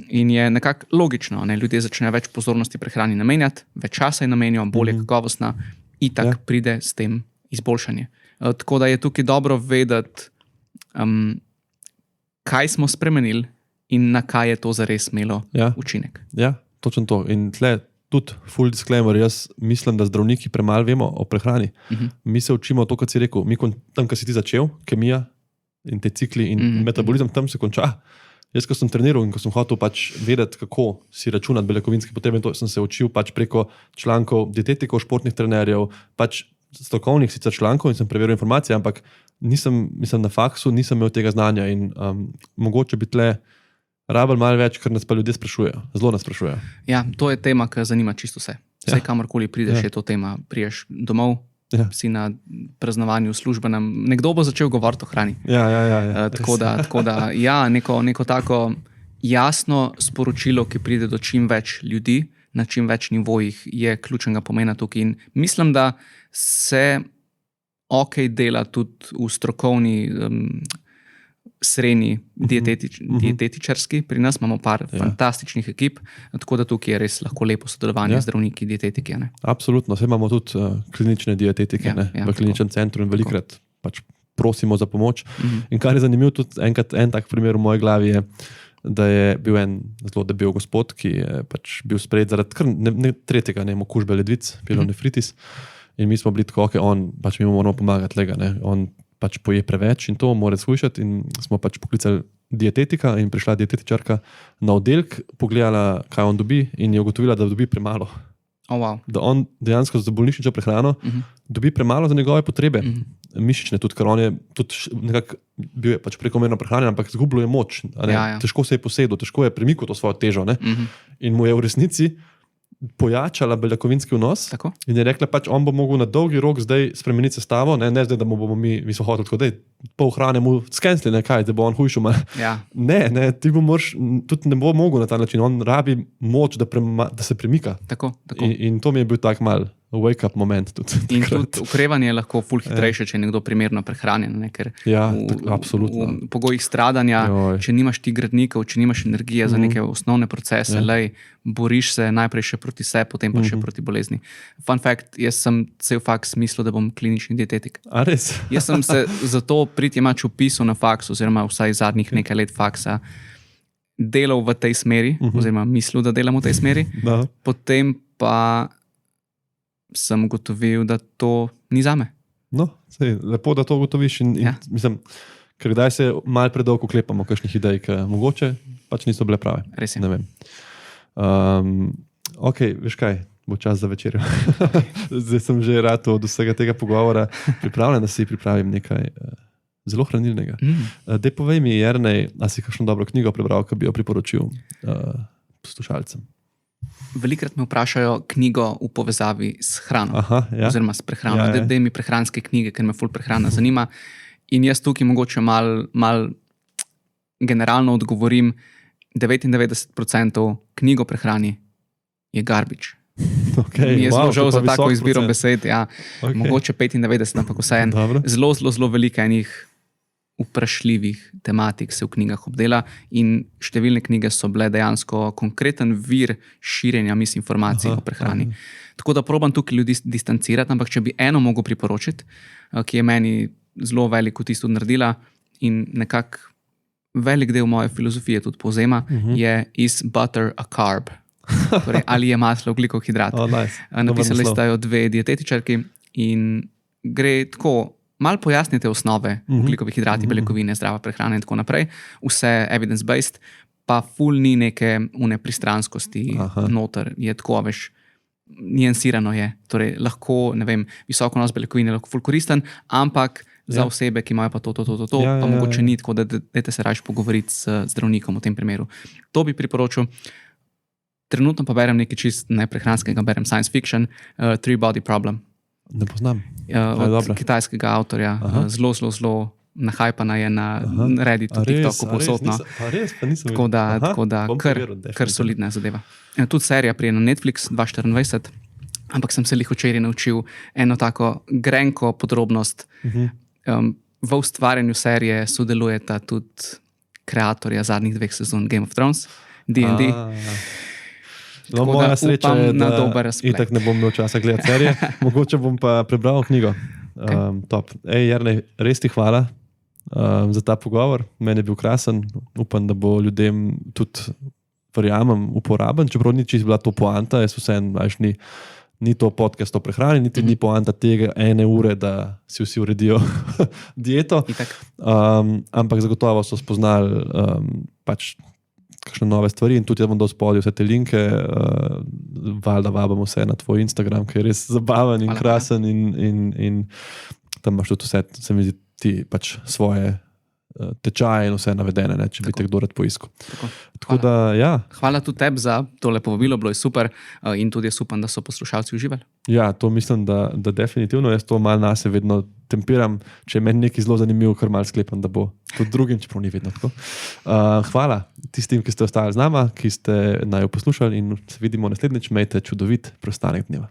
In je nekako logično. Ne? Ljudje začnejo več pozornosti prehrani namenjati, več časa je namenijo, bolje kakovostna, itak pride s tem izboljšanje. Tako da je tukaj dobro vedeti, kaj smo spremenili in na kaj je to zares imelo učinek. Ja, točno to. In tle tudi full disclaimer, jaz mislim, da zdravniki premalo vemo o prehrani. Mi se učimo to, kot si rekel, tam, ko si ti začel, kemija in te cikli in metabolizem, tam se konča. Jaz, ko sem treniral in ko sem hotel pač vedeti, kako si računati beljakovinske potrebe, to sem se učil pač preko člankov dietetikov, športnih trenerjev, pač strokovnih sicer člankov in sem preveril informacije, ampak na faksu nisem imel tega znanja in mogoče bi tle rabili malo več, ker nas pa ljudje sprašujejo. Zelo nas sprašujejo. Ja, to je tema, ki zanima čisto vse. Vse, kamorkoli prideš, je to tema. Priješ domov, si na praznovanju službenem. Nekdo bo začel govoriti o hrani. Ja. Tako da neko tako jasno sporočilo, ki pride do čim več ljudi, na čim več nivojih, je ključnega pomena tukaj. In mislim, da se dela tudi v strokovni srednji dietetičarski. Pri nas imamo par fantastičnih ekip, tako da tukaj je res lahko lepo sodelovanje zdravniki, dietetiki. Ne? Absolutno, vse imamo tudi klinične dietetike v kliničnem centru in velikrat pač prosimo za pomoč. In kar je zanimivo, tudi en tak primer v moji glavi je, da je bil en zelo debel gospod, ki je pač bil sprejet zaradi tretjega okužbe ledvic, pielonefritis. In mi smo bili tako, pač mi moramo pomagati lega, ne. On pač poje preveč in to mora shujšati in smo pač poklicali dietetika in prišla dietetičarka na oddelek, pogledala, kaj on dobi in je ugotovila, da dobi premalo. Da on dejansko za bolnišnično prehrano dobi premalo za njegove potrebe. Mišične tudi, ker on je tudi nekako bil je pač prekomerno prehranjen, ampak zgubilo je moč. Težko se je posedel, težko je premikal to svojo težo. In mu je v resnici pojačala beljakovinski vnos. Tako? In je rekla, pač on bo mogel na dolgi rok zdaj spremeniti sestavo, ne zdaj, da mu bomo mi smo hoteli tako, da pol hrane mu skensli, ne kaj, da bo on hujšel. Ja. Ne, ti bo tudi ne bo mogel na ta način, on rabi moč, da se premika. Tako. In to mi je bil tak mal wake-up moment. In tudi okrevanje je lahko ful hitrejše, če je nekdo primerno prehranjen. Ne? Ker absolutno. V pogojih stradanja, če nimaš ti gradnikov, če nimaš energije za neke osnovne procese, boriš se najprej še proti sebi, potem pa še proti bolezni. Fun fact, jaz sem cel faks mislil, da bom klinični dietetik. A res? Jaz sem se zato pritjemač upisal na faks, oziroma vsaj zadnjih nekaj let faksa, delal v tej smeri, oziroma mislil, da delam v tej smeri, potem pa sem ugotovil, da to ni zame. No, lepo, da to ugotoviš in mislim, ker kdaj se malo predolgo oklepamo kakšnih idej, ki mogoče pač niso bile prave. Res je. Ne vem. Ok, veš kaj, bo čas za večerjo. Zdaj sem že rad od vsega tega pogovora pripravljen, da si pripravim nekaj zelo hranilnega. Dej povej mi, Jernej, a si kakšno dobro knjigo prebral, ki bi jo priporočil poslušalcem? Velikrat me vprašajo knjigo v povezavi s hrano, oziroma s prehrano. Dej mi prehranske knjige, ker me ful prehrana zanima. In jaz tukaj mogoče mal generalno odgovorim, 99% knjig o prehrani je garbage. Mi je zelo žal za tako izbiro besed. Ja. Mogoče 95, ampak vseeno. Zelo veliko enih vprašljivih tematik se v knjigah obdela in številne knjige so bile dejansko konkreten vir širjenja misinformacij o prehrani. Tako da probam tukaj ljudi distancirati, ampak če bi eno mogel priporočiti, ki je meni zelo veliko tisto naredila in nekako velik del moje filozofije tudi povzema, je Is butter a carb? Torej, ali je maslo ogljikov hidrat? Napisali sta jo 2 dietetičarki in gre tako, malo pojasnite osnove ogljikovih hidrati, beljakovine, zdrava prehrana in tako naprej. Vse evidence-based, pa ful ni neke pristranskosti noter. Je tako, veš, nijansirano je. Torej, lahko, ne vem, visoko nos beljakovine je lahko ful koristen, ampak za osebe, ki imajo pa to, pa mogoče ni tako, da dajte se raje pogovoriti s zdravnikom v tem primeru. To bi priporočil. Trenutno pa berem nekaj čist neprehranskega, berem science fiction, Three Body Problem. Ne poznam. Od kitajskega avtorja. Zelo nahajpana je na Redditu, TikToku, povsodno. Tako da kar solidna zadeva. Tudi serija prije na Netflix 2024, ampak sem se lih včeraj naučil eno tako grenko podrobnost. V ustvarjanju serije sodelujeta tudi kreatorja zadnjih 2 sezon Game of Thrones, D&D. No, moja sreča je, da itak ne bom imel časa gledati serije. Mogoče bom pa prebral knjigo. Top. Jernej, res ti hvala za ta pogovor. Meni je bil krasen. Upam, da bo ljudem tudi, verjamem, uporaben. Čeprav ni čisto bila to poanta, jaz vseeno, ni to podcast o prehrani, niti ni poanta tega 1 ure, da si vsi uredijo dieto. Ampak zagotovo so spoznali pač kakšne nove stvari in tudi jaz bom dal spodaj vse te linke, valjda vabamo vse na tvoj Instagram, ki je res zabaven in krasen in tam imaš tudi vse, se mi zdi, ti pač svoje tečaje in vse navedene, če bi te kdo rad poiskal. Tako da, ja. Hvala tudi tebi za tole povabilo, bilo je super in tudi jaz upam, da so poslušalci uživali. Ja, to mislim, da definitivno. Jaz to malo nase vedno tempiram, če je meni nekaj zelo zanimivo, kar malo sklepam, da bo tudi drugim, čeprav ni vedno tako. Hvala tistim, ki ste ostali z nama, ki ste naju poslušali in se vidimo naslednjič. Imejte čudovit preostanek dneva.